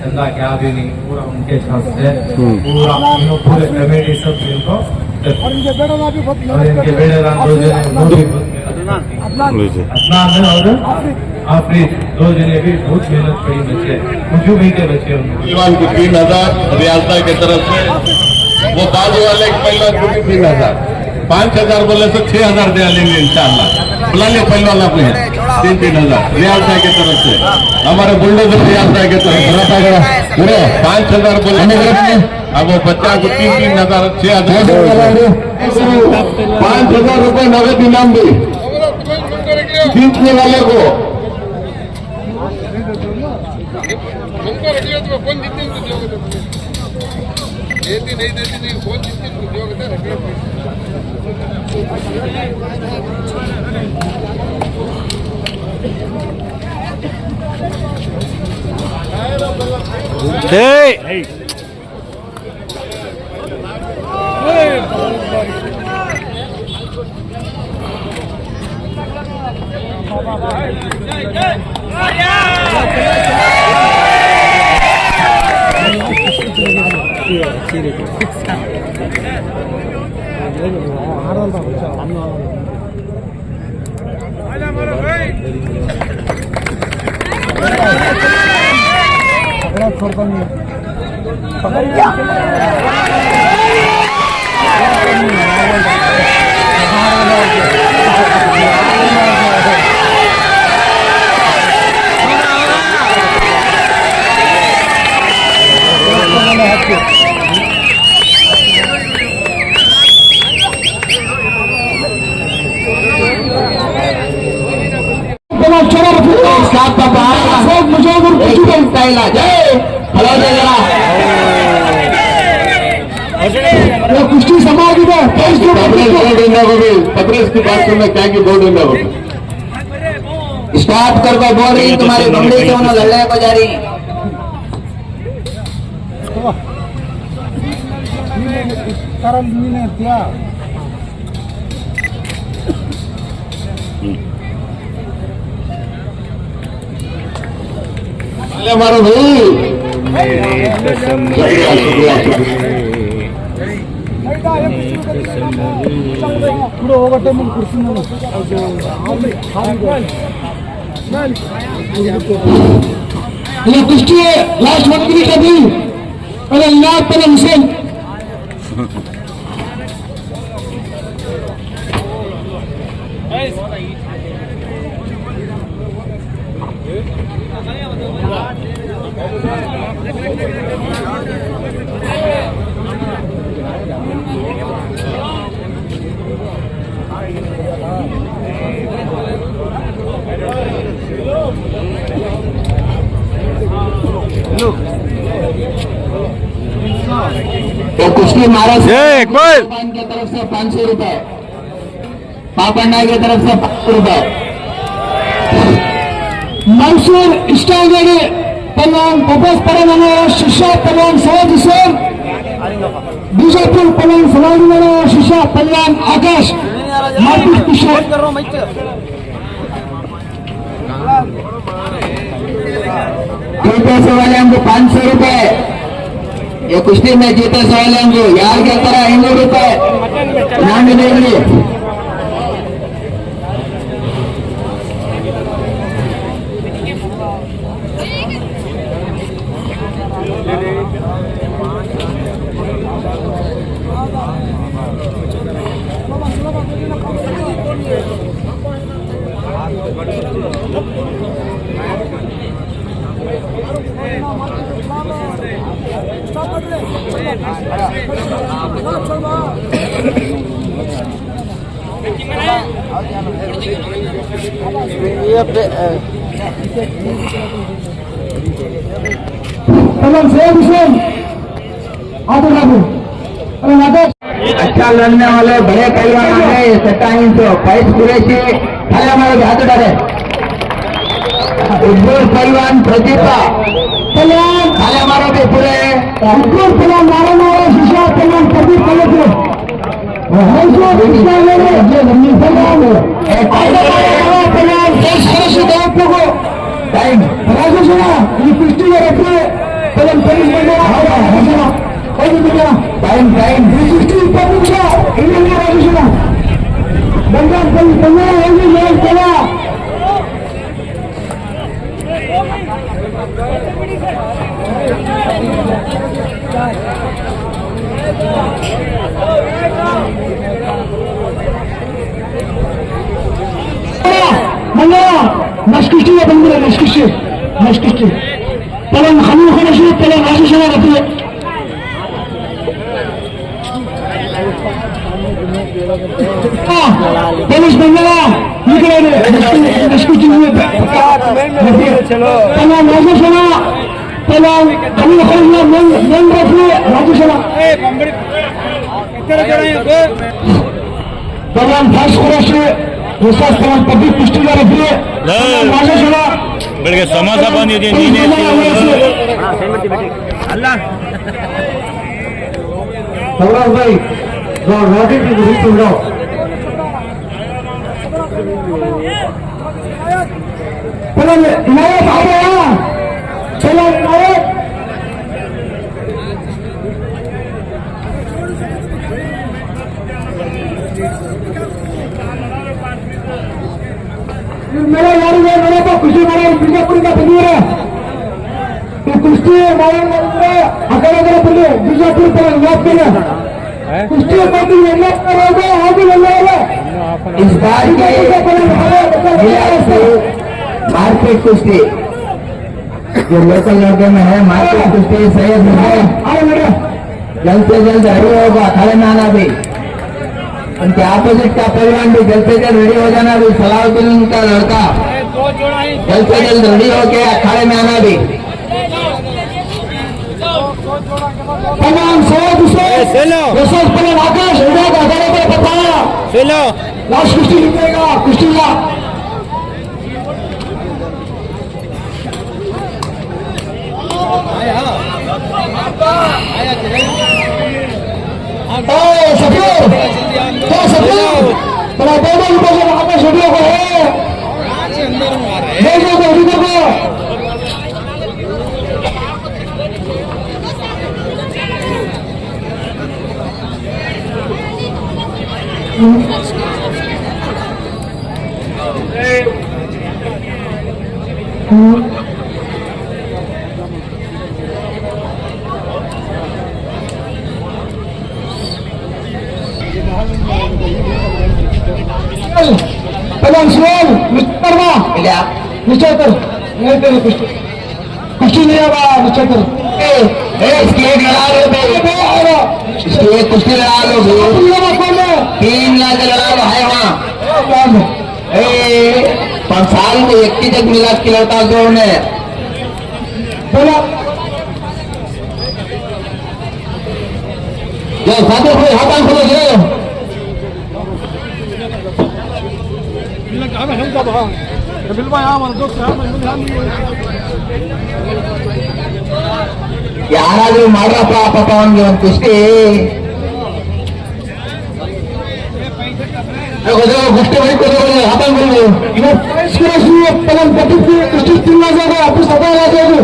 धंधा क्या भी नहीं पूरा उनके साथ से पूरा पूरे कमेटी सब इनको और इनके बेड़े और आपने 2 जने भी बहुत मेहनत करी बच्चे, मुझे भी के बच्चे पहलवान को 3,000 रियासत की तरफ से, वो बाजू वाले पहलवान को भी 3,000, 5,000 बोले तो 6,000 दे लेंगे इंशाल्लाह। बुला ले पहलवान अपने 3,000 रियासत की तरफ से, हमारे बुलडोजर रियासत की तरफ से पूरे 5,000 बोले। अब वो बच्चा को 3,000 6,000 5,000 रुपए नगद इनाम दी जीतने वाले को। फोन देती नहीं फोन Hey! कुश्ती समाज पत्रेस की बात सुनना क्या की बोर्ड में स्टॉप कर दो, बोल रही तुम्हारी बमड़ी से उन्होंने लड़ने को जा रही। हमारा भाई शुक्रिया शुक्रिया ये कुश्ती है लास्ट 1 मिनट अभी और इनायत पदम हुसैन तो कुश्ती महाराज की तरफ से 500 रुपए, पापन्ना की तरफ से 500 रुपए। मैसूर स्टागेडी पलवान पपस परवाना शिशा पलवान सवाज हुसैन, बीजापुर पलवान सवाजना शिशा पलवान आकाश मारपीट किशोर। जीते से वाले हमको 500 रुपए, ये कुश्ती में जीते से वाले हमको यार के तरह 100 रुपए नाम देंगे। अच्छा लड़ने वाले बड़े पहलवान आ गए, 27 फैज कुरैशी थाले हमारे हाथ डाले। उज्जवल पहलवान प्रतिभा पहलवान थाले हमारा भी पूरे उज्जवल पहलवान मारा शीशा पहलवान प्रदीप पहलवान टाइम ಈ ಕುಸ್ತಿಗೆ टाइम टाइम 360 20 ನಿಮಿಷ ಇಲ್ಲಿ ರಾಜೇಶ್ವರ ಬಂಗಾರ ಬಂಗಾರ ಹೇಳಿ ಹೇಳ್ತಾರ नशकुश्ती बंद नशकुश्ती पलन खमीर खनशी पलन राजेश्वरा रखिए पुलिस बंगला निकले नशकुश्ती पलन राजेश्वरा पलन खमीर खनशी मन रखिए राजेश्वरा पलन फर्स्ट खुराशी विश्वास पवन प्रदीप पुष्टिगा रखिए राजेश्वरा ಬೆಳಗ್ಗೆ ಸಮಾಸ ಬಂದಿದೆ ನೀನೇ ಅಲ್ಲ सौरभ भाई रॉकेट की गुरी सुन लो चलो इनायत आ गया चलो इनायत कुश्ती ಮಾಡೋದ್ರೆ ಆ ಕಡೆ ಬರಲಿ ಬಿಜಾಪುರ ತರ ಜ್ಞಾಪಕ कुश्ती पार्टी इस बार के मार्केट कुश्ती जो लोकल लड़के में है मार्केट कुश्ती सैयद है जल्द से जल्द रेडी होगा अखाड़े में आना भी उनके ऑपोजिट का पहलवान भी जल्द से जल्द रेडी हो जाना भी सलाउद्दीन का लड़का जल्द से जल्द रेडी होके अखाड़े में आना भी तमाम आकाश बताया लास्ट कुश्ती निकलेगा कुश्ती का सफेद बड़ा आकाश वीडियो को है वीडियो को पहलवान शिवम मिस्टर कर नहीं तेरे कुश्ती नहीं होगा निश्चय कर इसकी एक लड़ा लो इसकी एक कुश्ती लड़ा लो 3 लाख लड़ा लो है वहाँ 5 साल में एक ही जग मिला की लड़का जोड़ने बोला जो साथी भाई हाथ खोलो जो ಯಾರಾದ್ರೂ ಮಾಡ್ರಪ್ಪ ಪಾಪ ಅವನಿಗೆ ಒಂದು ಕುಸ್ತಿ कुश्ती भाई को हाथ कुश्ती 3 लाख जाएगा आपको 17 लाख जाएगा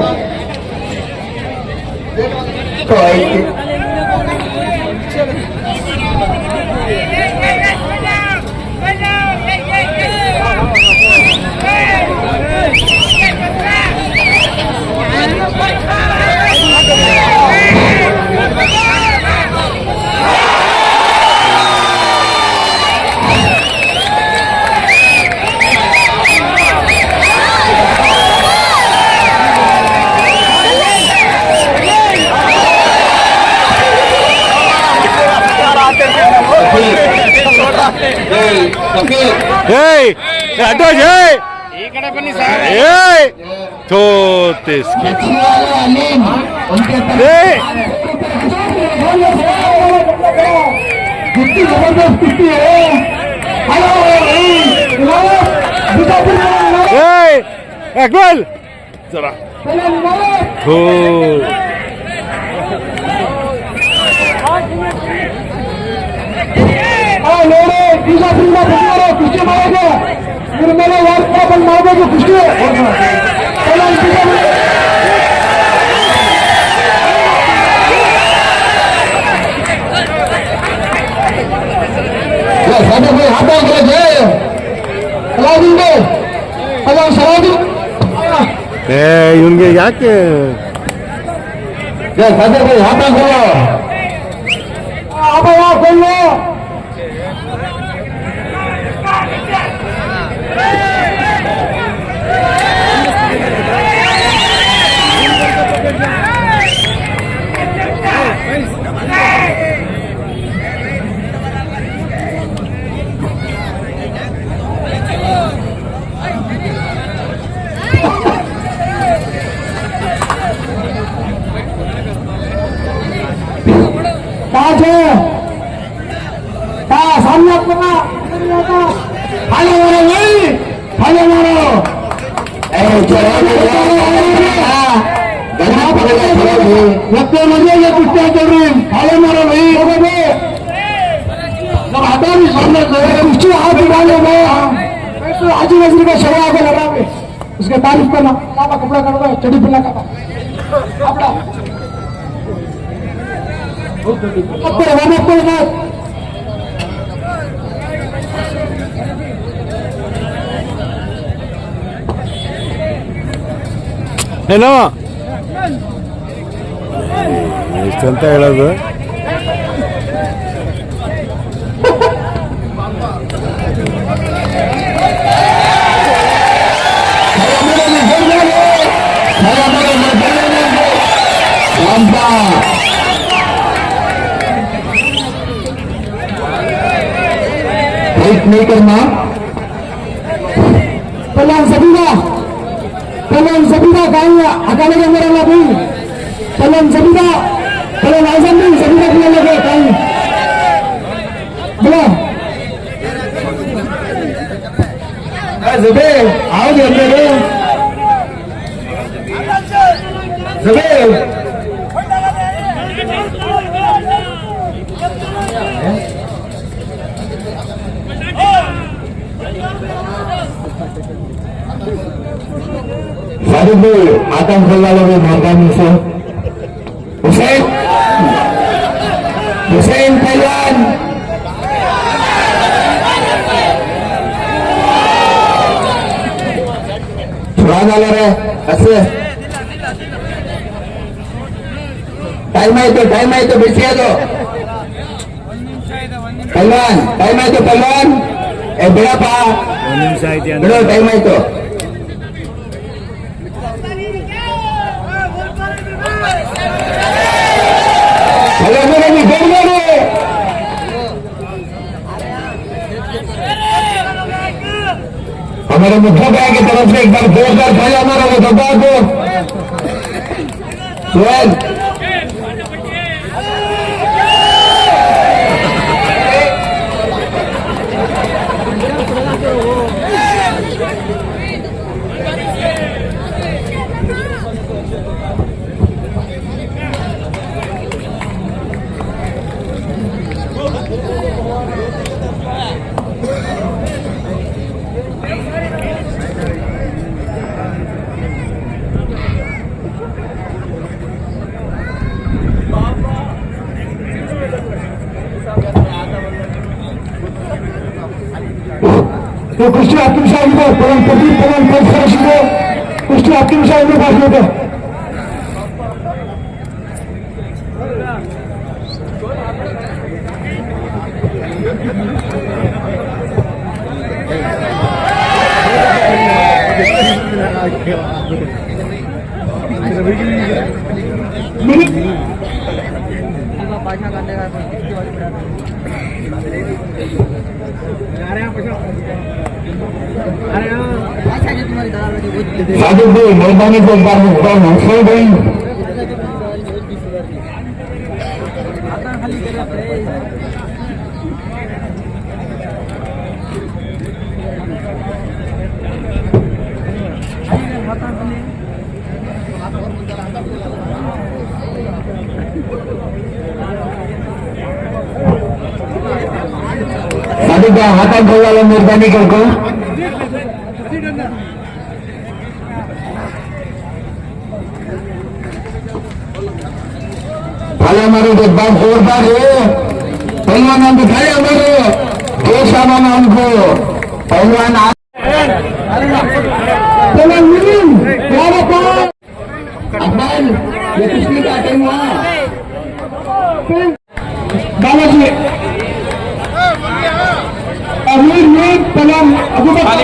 ಅಡ್ಡ ಈ ಕಡೆ ಬನ್ನಿ ಸರ್ कुश्ती जबरदस्त कुश्ती है अकबल जरा कुश्ती मारेगा मेरे मेरे वार्ता बंद मारेगा कुश्ती ಇವನ್ಗೆ ಯಾಕೆ सामने मजे कुश्तियां चल रही हाले मारो नहीं जब हटा भी सामने कुश्ती हाथ डाले हाजी नजरी का शरीर आगे लगा उसके तारीफ करना पापा कपड़ा काटो चढ़ी पिल्ला का कपड़ा ಏನೋ ಎಷ್ಟಂತ ಹೇಳೋದು नहीं करना पहलवान सबीरा कहेंगे अकाले के अंदर अल्लाह भाई पहलवान सबीरा पहलवान आजम नहीं सबीरा के लगे कहीं बोलो जबे आओ अंदर जबे सादिक भाई आतंक फैलाने में मेहरबानी से हुसैन पहलवान छुड़ाना ले रहे ऐसे टाइम है तो बिछिया दो पहलवान टाइम है तो पहलवान ए बेड़ा पा बेड़ो टाइम है तो हमारे मुख्य भाई की तरफ से एक बार जोरदार खाया हमारा वो दबा को सुहेल तो कुश्ती आपकी मिसाल को पवन प्रदीप पवन पद खर्च को कुश्ती आपकी मिसाल में पास होता सादिक भाई मेहरबानी को एक बार हुसैन भाई सादिक भाई हाथ वाला मेहरबानी करको हमारे एक बार जोरदार है पहलवान नाम दिखाए हमारे देशाना नाम को पहलवान अकबर ये किसने का टाइम हुआ बालाजी अमीर मीर पहलवान अबू बकर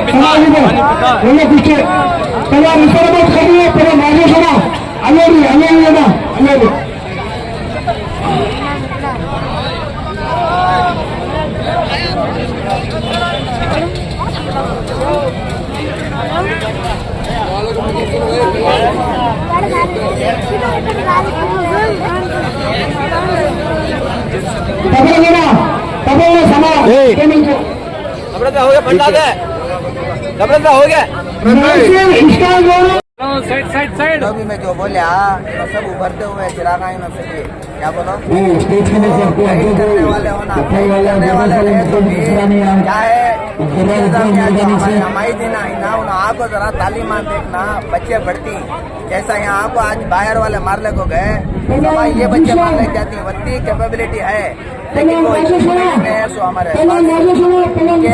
पीछे पहलवान इसराबाद खड़ी है पहलवान आगे सुना अमेरी ना अमेरी हो गया साइड अभी मैं जो बोलिया तो सब उभरते हुए चिराग आई न सके क्या बोलो करने वाले हो ना करने वाले हैं तो क्या है हमारी दिन ना आपको जरा तालीमान देखना बच्चे बढ़ती जैसा यहाँ आपको आज बाहर वाले मारने को गए समय ये बच्चे मान लेके जाती हैं उतनी कैपेबिलिटी है, लेकिन वो में है सो हमारे इनके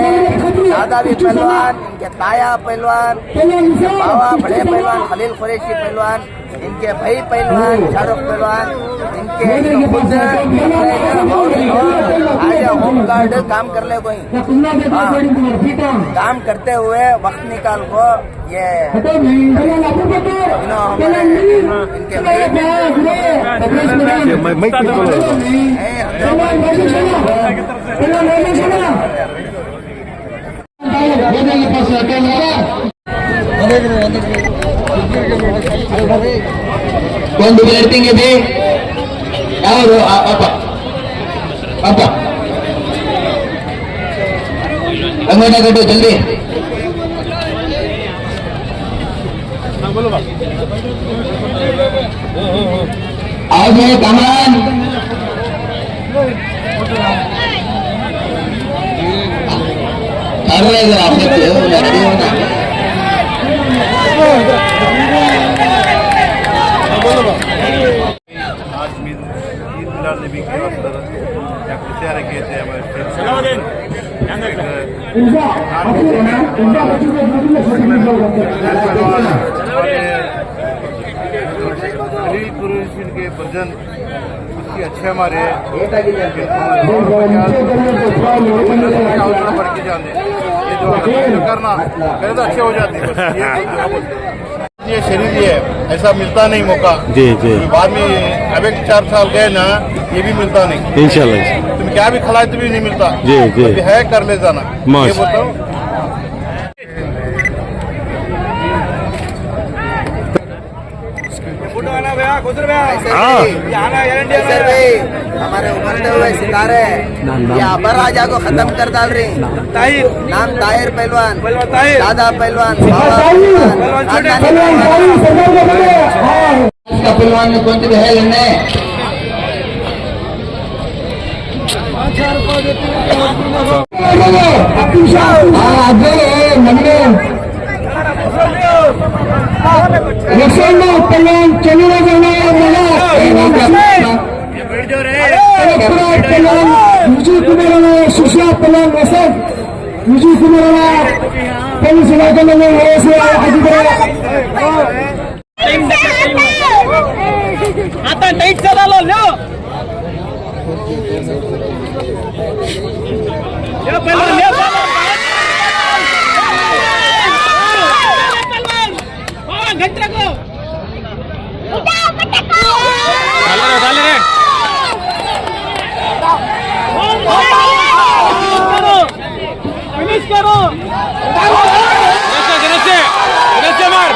दादा भी पहलवान, इनके ताया पहलवान, इनके बाबा बड़े पहलवान खलील कुरैशी पहलवान, इनके भाई पहलवान शाहरुख पहलवान, इनके खुद आज होम गार्ड काम कर ले कोई काम करते हुए वक्त निकाल को ये इनके ಒಂದು ಬ್ಯಾಟಿಂಗ್ ಇದೆ ಯಾರು ಅಪ್ಪ ಅಪ್ಪ अंगोटा कटो जल्दी आओ जाए कमान कर रहे हैं आप रेडी होना आज ईद मिलाद नबी के अवसर या खुशियाँ रखे थे हमारे खलील कुरैशी के भजन उसकी अच्छे हमारे बढ़ के जाने ये जो करना पहले तो अच्छे हो जाते ये शरीर है ऐसा मिलता नहीं मौका जी जी बाद में अब 4 साल गए ना ये भी मिलता नहीं इंशाल्लाह तुम क्या भी खिलाए तो भी नहीं मिलता जी जी है कर ले जाना ये बताओ हमारे उभरते हुए सितारे ये अबर राजा को खत्म कर डाल रही नाम ताहिर पहलवान दादा पहलवान पहलवान में कौन सी है लड़ने पहलवान चलने जाना विजय कुमार सुशीला पहलवान वसंत विजय कुमार पुलिस इलाके में आता टाइट चला लो घंटे को फिनिश करो मार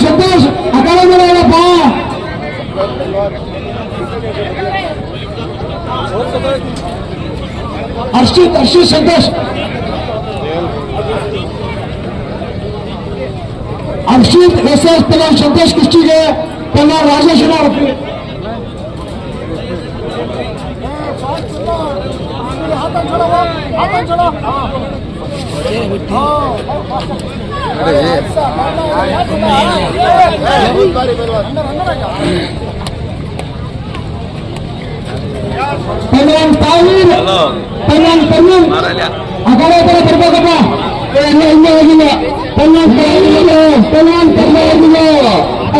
संतोष अकादमी अर्षित संतोष अर्षित एसएस पहलवान संतोष कुश्ती के पहलवान राजेश पहलवान तावीर पहलवान तन्नूर अगले तरफ बरका इन्ने इन्ने होगिಲ್ಲ पहलवान पहलवान होगिಲ್ಲ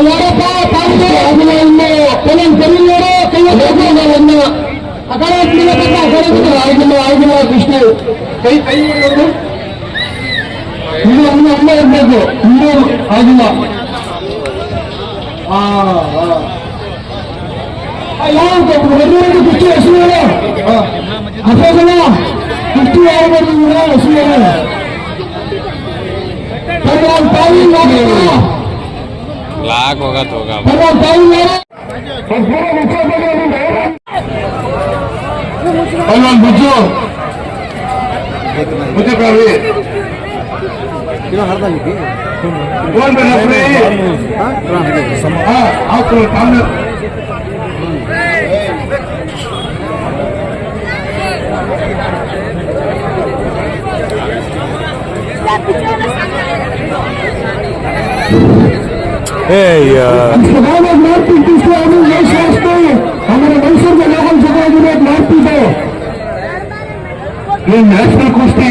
ಯಾರಪ್ಪ ತಾಂಬೆ ಹೋಗಿಲ್ಲ ಇನ್ನು ಪಹಲವಾನ್ ಕರಿಯೋರು ಕೈ ಹೋಗಿಲ್ಲ ಇನ್ನು ಅಗಲೆ ತಿರುಗಬೇಕು ಅಗಲೆ ಆಗಿಲ್ಲ ಕೃಷ್ಣ ಕೈ ಕೈ ಇನ್ನು ಇರಬೇಕು ಇನ್ನೂ ಆಗಿಲ್ಲ ಯಾವುದು ಕುಸ್ತಿ ಹೆಸರು ಅಶೋಕನ ಕುಸ್ತಿ ಯಾರು ಮಾಡಿದ್ರು ಹೆಸರು भगवान पावी लाख होगा तो होगा भगवान पावी भगवान बुझो मुझे कभी कौन बना हाँ आपको सामने हमारे मैसूर में लोगों जगह मारपीट है ये नेशनल कुश्ती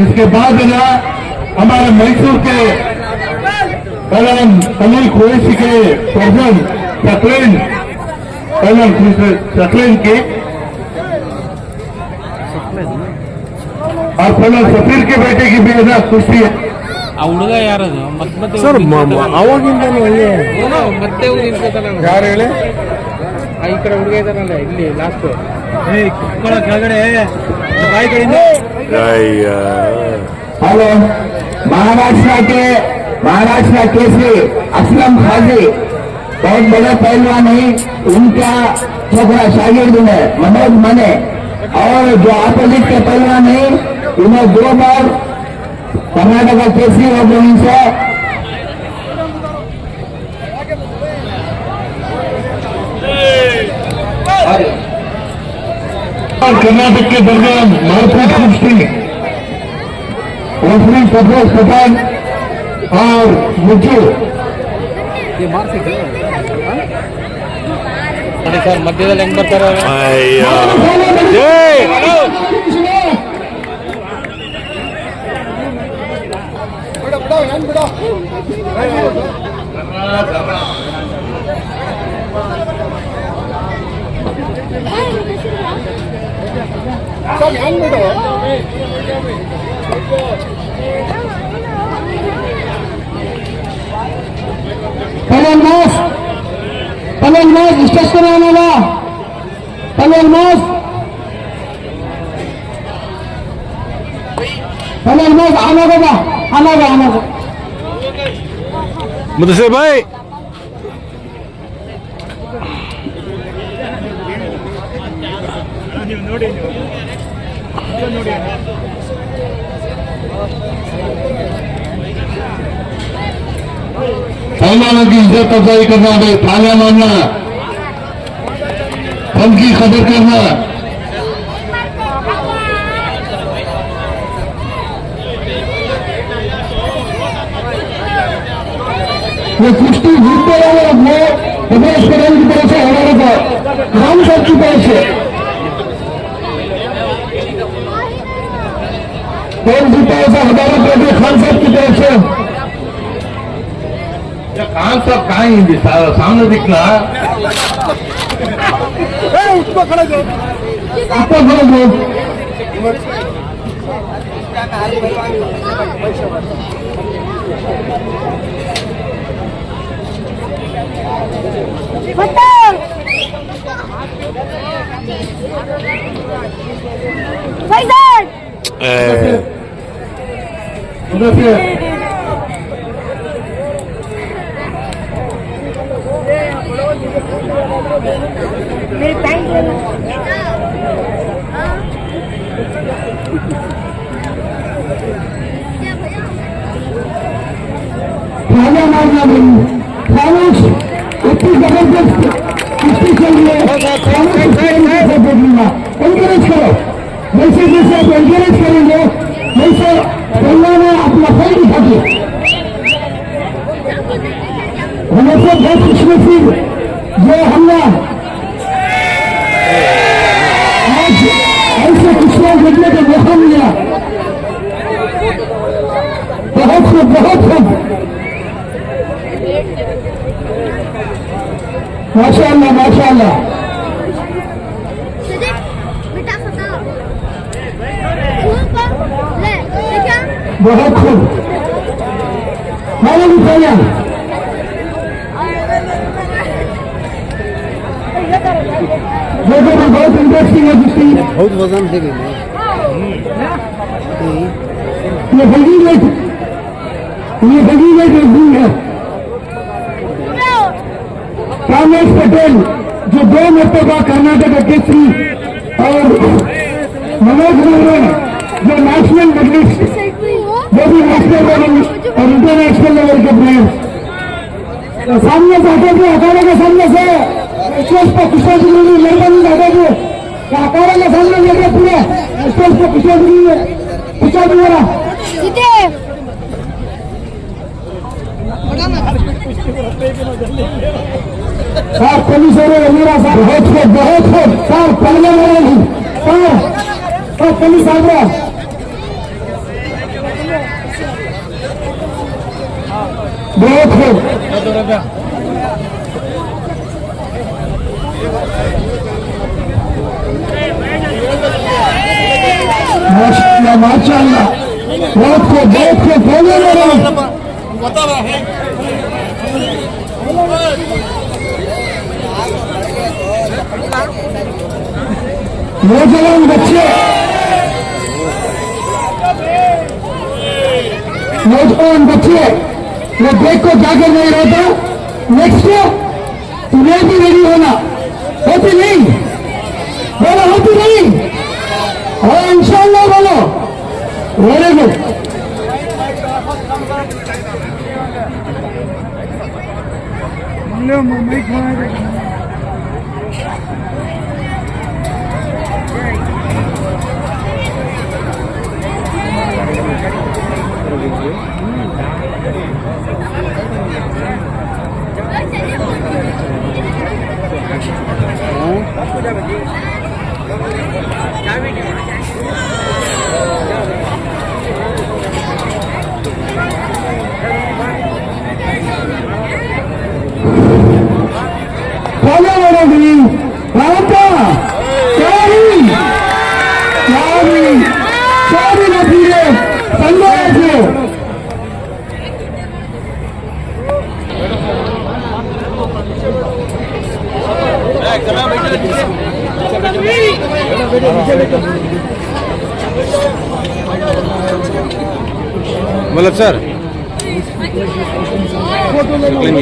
इसके बाद ना हमारे मैसूर के पहलवान तमिल कुरैशी के प्रधान सकलेन पहलवान सकलेन के और पहलवान सफीर के बेटे की भी ना कुश्ती है ಆ ಹುಡುಗ ಯಾರದು ಮತ್ತೆ ಸರ್ ಅವಾಗಿಂದ ಮತ್ತೆ ಯಾರು ಹೇಳಿ ಈ ಕಡೆ ಹುಡುಗ ಇದಾರಲ್ಲ ಇಲ್ಲಿ ಲಾಸ್ಟ್ ಕೆಳಗಡೆ ಬಾಯಿ ಕಡೆಯಿಂದ हेलो महाराष्ट्र केसरी असलम खाजी बहुत बड़े पहलवान है उनका छोकरा शागिर्द है मनोज मने और जो अपोजिट के पहलवान है उन्हें 2 बार कर्नाटका केसरी हो गए इनसे कर्नाटक के दरमियान मारपीट कुश्ती रेफरी सफेद पठान और मुझे ಸರ್ ಮಧ್ಯದಲ್ಲಿ ಹೆಂಗ್ ಬರ್ತಾರೆ पहले मास स्टेज पर आने वाला पहले मास आना होगा मुझसे भाई पहलवानों की इज्जत अफजाई करना है तालियां मारना फन की कदर करना ये कुश्ती जीतने वाले अपने प्रदेश करण की तरफ से हमारे को राम साहब की तरफ से कौन जीता ऐसा हमारे प्रदेश खान साहब की तरफ से खान साहब कहाँ हिंदी सामने दिखना उसको खड़ा करो खाना मारना नहीं खामोश इतनी जबरदस्त कुश्ती चल रही है एनकरेज करो जैसे जैसे आप एनकरेज करेंगे वैसे पहले में अपना फाइट दिखाते हमेशा बहुत खुशनसीब जो हमने आज ऐसे खुशियां देखने का मौका मिला। बहुत खूब, बहुत खूब, माशाअल्लाह, माशाअल्लाह। बहुत खूब, मालूम भैया देखो बहुत इंटरेस्टिंग है जिसकी बहुत वजन है ये हकीकत है। कामेश पटेल जो 2 मरतबा कर्नाटक केसरी और मनोज मोहन जो नेशनल मेडलिस्ट, वो भी नेशनल लेवल और इंटरनेशनल लेवल के प्लेयर। सामने से हटे थे, अखाड़े के सामने से स्टेज पर खुशहाली मेहरबानी हटे थे, अखाड़े के सामने लेके पूरे स्टेज पर खुशहाली हो रहा। साहब पुलिस मेरा साहब बहुत खूब साहब पहले वाला नहीं साहब पुलिस आ गया। बहुत खूब, माशाअल्लाह, माशाअल्लाह, बहुत खूब, बहुत खूब, बोले मेरा नौजवान बच्चे, नौजवान बच्चे वो देख को जाकर नहीं रहता। नेक्स्ट तुम्हें भी रेडी होना, होती नहीं बोलो, होती नहीं, और इंशाअल्लाह बोलो। वेरी गुड, मतलब सर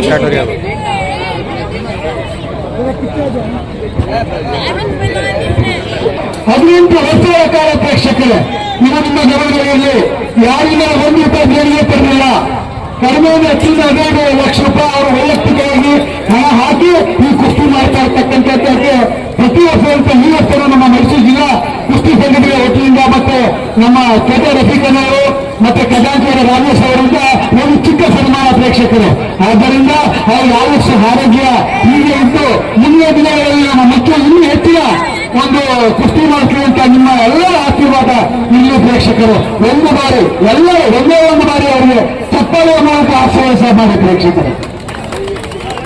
स्टार्ट हो गया। ಹದಿನೆಂಟು ವರ್ಷಗಳ ಕಾಲ ಪ್ರೇಕ್ಷಕರೇ, ನಿಮ್ಮ ಗಮನದಲ್ಲಿ ಯಾರಿಂದ 1 ರೂಪಾಯಿ ದೇಣಿಗೆ ತರಲಿಲ್ಲ. ಕಡಿಮೆ ಹೆಚ್ಚಿನ 15 ಲಕ್ಷ ರೂಪಾಯಿ ಅವರು ವೈಯಕ್ತಿಕವಾಗಿ ಹಣ ಹಾಕಿ ಈ ಕುಸ್ತಿ ಮಾಡ್ತಾ ಇರ್ತಕ್ಕಂಥದ್ದಕ್ಕೆ ಪ್ರತಿ ವರ್ಷದಂತೆ ಈ ವರ್ಷ ನಮ್ಮ ಮೈಸೂರು ಜಿಲ್ಲಾ ಕುಸ್ತಿ ಸಂಘಟನೆ ವತಿಯಿಂದ ಮತ್ತೆ ನಮ್ಮ ಕೆಟೆ ರಫೀಕನವರು ಮತ್ತೆ ಖಜಾಂಚಿಯವರ ರಾಜೇಶ್ ಅವರಿಂದ ಒಂದು ಚಿಕ್ಕ ಸನ್ಮಾನ ಪ್ರೇಕ್ಷಕರು. ಆದ್ದರಿಂದ ಅವ್ರಿಗೆ ಆಯುಷ್ಯ ಆರೋಗ್ಯ ಹೀಗೆ ಇದ್ದು ಮುಂದಿನ ದಿನಗಳಲ್ಲಿ ನಮ್ಮ ಮಕ್ಕಳು ಇನ್ನೂ ಹೆಚ್ಚಿನ ಒಂದು ಕುಸ್ತಿ ಮಾಡ್ಕೊಳ್ಳುವಂತ ನಿಮ್ಮ ಎಲ್ಲರ ಆಶೀರ್ವಾದ ಇಲ್ಲಿ ಪ್ರೇಕ್ಷಕರು ಒಂದು ಬಾರಿ ಎಲ್ಲರೂ ಒಂದೇ ಒಂದು ಬಾರಿ ಅವರಿಗೆ ಚಪ್ಪಾಳೆಯ ಮೂಲಕ ಆಶೀರ್ವಾದ ಮಾಡಿ ಪ್ರೇಕ್ಷಕರು.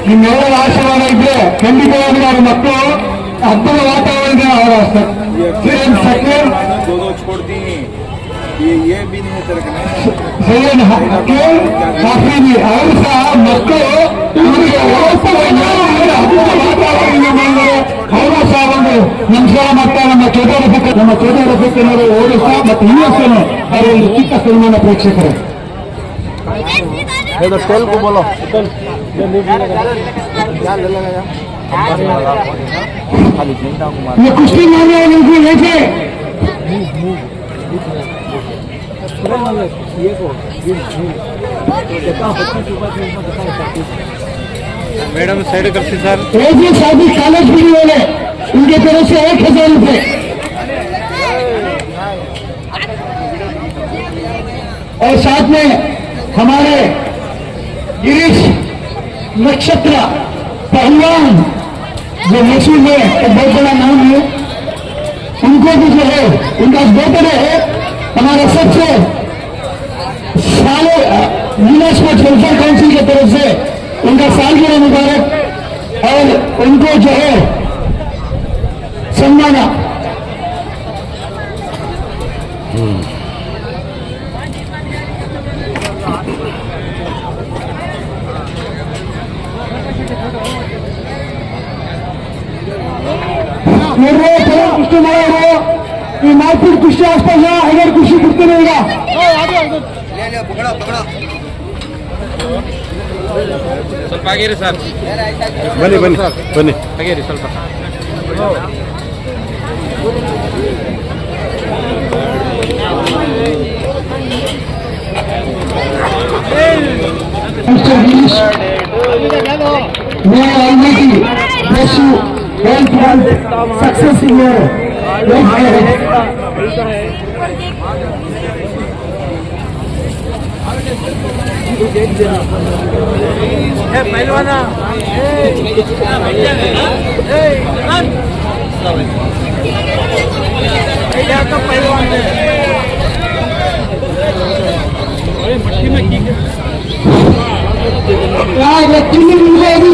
ನಿಮ್ಮೆಲ್ಲರ ಆಶೀರ್ವಾದ ಇದ್ರೆ ಖಂಡಿತವಾಗಿ ಅವ್ರ ಮಕ್ಕಳು ಅದ್ಭುತ ವಾತಾವರಣ ಅವರ ಸೈಯದ್ ಹಕೀಂ ಕಾಫಿ ಅವರು ಸಹ ಮಕ್ಕಳು ಇವರಿಗೆ ಅದ್ಭುತ ವಾತಾವರಣ ಮಾಡಿದರೆ ಅವರು ಸಹ ಒಂದು ನಮಸ್ಕಾರ ಮಾಡ್ತಾ ನಮ್ಮ ಚೋಟ ರಫೀಕನವರು ಓಡಿಸ ಮತ್ತು ಯುಎಸ್ಎನ್ ಅವರ ಒಂದು ಚಿಕ್ಕ ಸನ್ಮಾನ ಪ್ರೇಕ್ಷಕರು. तेल को बोलो ये कुश्ती मारने वाले उनको लेके मैडम साइड करते सर। एक ही शादी कॉलेज भी वाले उनके तरफ से 1000 रुपए और साथ में हमारे गिरीश नक्षत्र पहलवान जो मशहूर है, एक बहुत बड़ा नाम है, उनको भी जो है उनका बर्थडे है। हमारे सबसे साले मीला स्पोर्ट्स वेलफेयर काउंसिल की तरफ से उनका सालगिरह मुबारक और उनको जो है सम्माना। ಕುಸ್ತಿ ಮಾಡೋರು ಈ ಮಾರ್ಪಿಟ್ ಕುಸ್ತಿ ಆಸ್ಪತ್ರೆ ಹಾಗೆ ಖುಷಿ ಬಿಡ್ತೀನಿ ಈಗ ಸ್ವಲ್ಪ ಆಗಿರಿ ಸರ್, ಬನ್ನಿ ಬನ್ನಿ ಬನ್ನಿ ಆಗಿರಿ ಸ್ವಲ್ಪ. May Almighty bless you, health, success in your life ahead.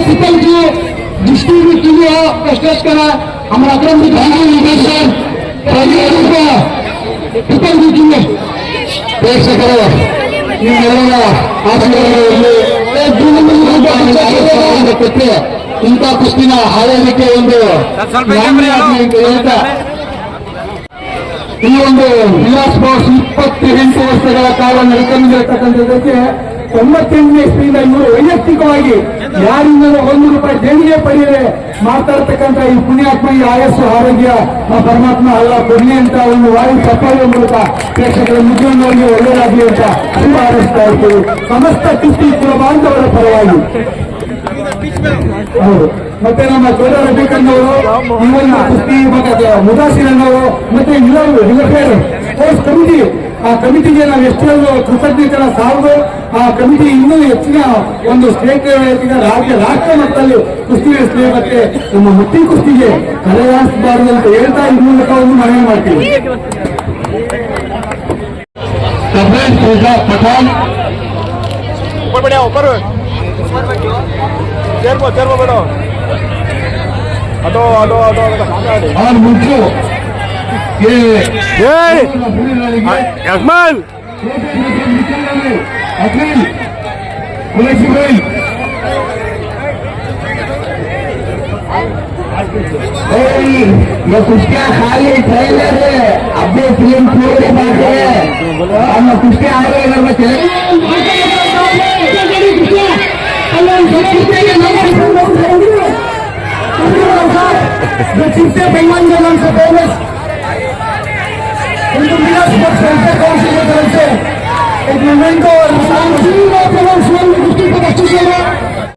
सिपल की डिस्ट्रिक्ट की कस्टर्स करा हमारा अक्रम भी भाई सर ट्रिपल भी की देख सको ಇಂಥ ಕುಸ್ತಿನ ಆಯೋಗಕ್ಕೆ ಒಂದು ಈ ಒಂದು ಜಿಲ್ಲಾ ಸ್ಪೋರ್ಟ್ಸ್ 28 ವರ್ಷಗಳ ಕಾಲ ನಡೆಕೊಂಡಿರತಕ್ಕಂಥದ್ದಕ್ಕೆ 98ನೇ ಇಸ್ವಿಯಿಂದ ಇವರು ವೈಯಕ್ತಿಕವಾಗಿ ಯಾರಿಂದ ₹1 ದೇಣಿಗೆ ಪಡೆಯದೆ ಮಾಡ್ತಾ ಇರ್ತಕ್ಕಂಥ ಈ ಪುಣ್ಯಾತ್ಮ ಈ ಆಯಸ್ಸು ಆರೋಗ್ಯ ಪರಮಾತ್ಮ ಅಲ್ಲ ಕೊಡ್ಲಿ ಅಂತ ಒಂದು ವಾಯು ಚಪ್ಪಾಳೆ ಮೂಲಕ ಪ್ರೇಕ್ಷಕರ ಮುಖ್ಯವಾಗಿ ಒಳ್ಳೆಯದಾಗಲಿ ಅಂತ ಶುಭ ಹಾರೈಸ್ತಾ ಇರ್ತೀವಿ ಸಮಸ್ತ ಕುಸ್ತಿ ಕುಲ ಬಾಂಧವರ ಪರವಾಗಿ. ಹೌದು, ಮತ್ತೆ ನಮ್ಮ ಕೋಲಾರ ಬೇಕನ್ನವರು ಈ ಒಂದು ಕುಸ್ತಿ ಮುದಾಸಿರನ್ನವರು ಮತ್ತೆ ರಿವರ್ಫೇರ್ ಸ್ಪೋರ್ಟ್ಸ್ ಕಮಿಟಿ, ಆ ಕಮಿಟಿಗೆ ನಾವು ಎಷ್ಟೊಂದು ಕೃತಜ್ಞತೆಗಳ ಸಾಲದು. ಆ ಕಮಿಟಿ ಇನ್ನೂ ಹೆಚ್ಚಿನ ಒಂದು ಸ್ಟೇಟ್ ರಾಷ್ಟ್ರ ಮಟ್ಟದಲ್ಲಿ ಕುಸ್ತಿ ನಡೆಸಲಿ ಮತ್ತೆ ನಮ್ಮ ಮುಟ್ಟಿ ಕುಸ್ತಿಗೆ ಕಲೆಯಾಸಬಾರದು ಅಂತ ಹೇಳ್ತಾ ಈ ಮೂಲಕ ಒಂದು ಮನವಿ ಮಾಡ್ತೀವಿ. ಪಠಾಣ್ और मुझको ये अकमल अखिल पुलिस भाई ये कुश्तियाँ खाली ट्रेलर है, अपने फिल्म छोड़ बात है हम कुश्तियाँ आ रहे हैं चले जो चिंते पहलवान के नाम से फेमस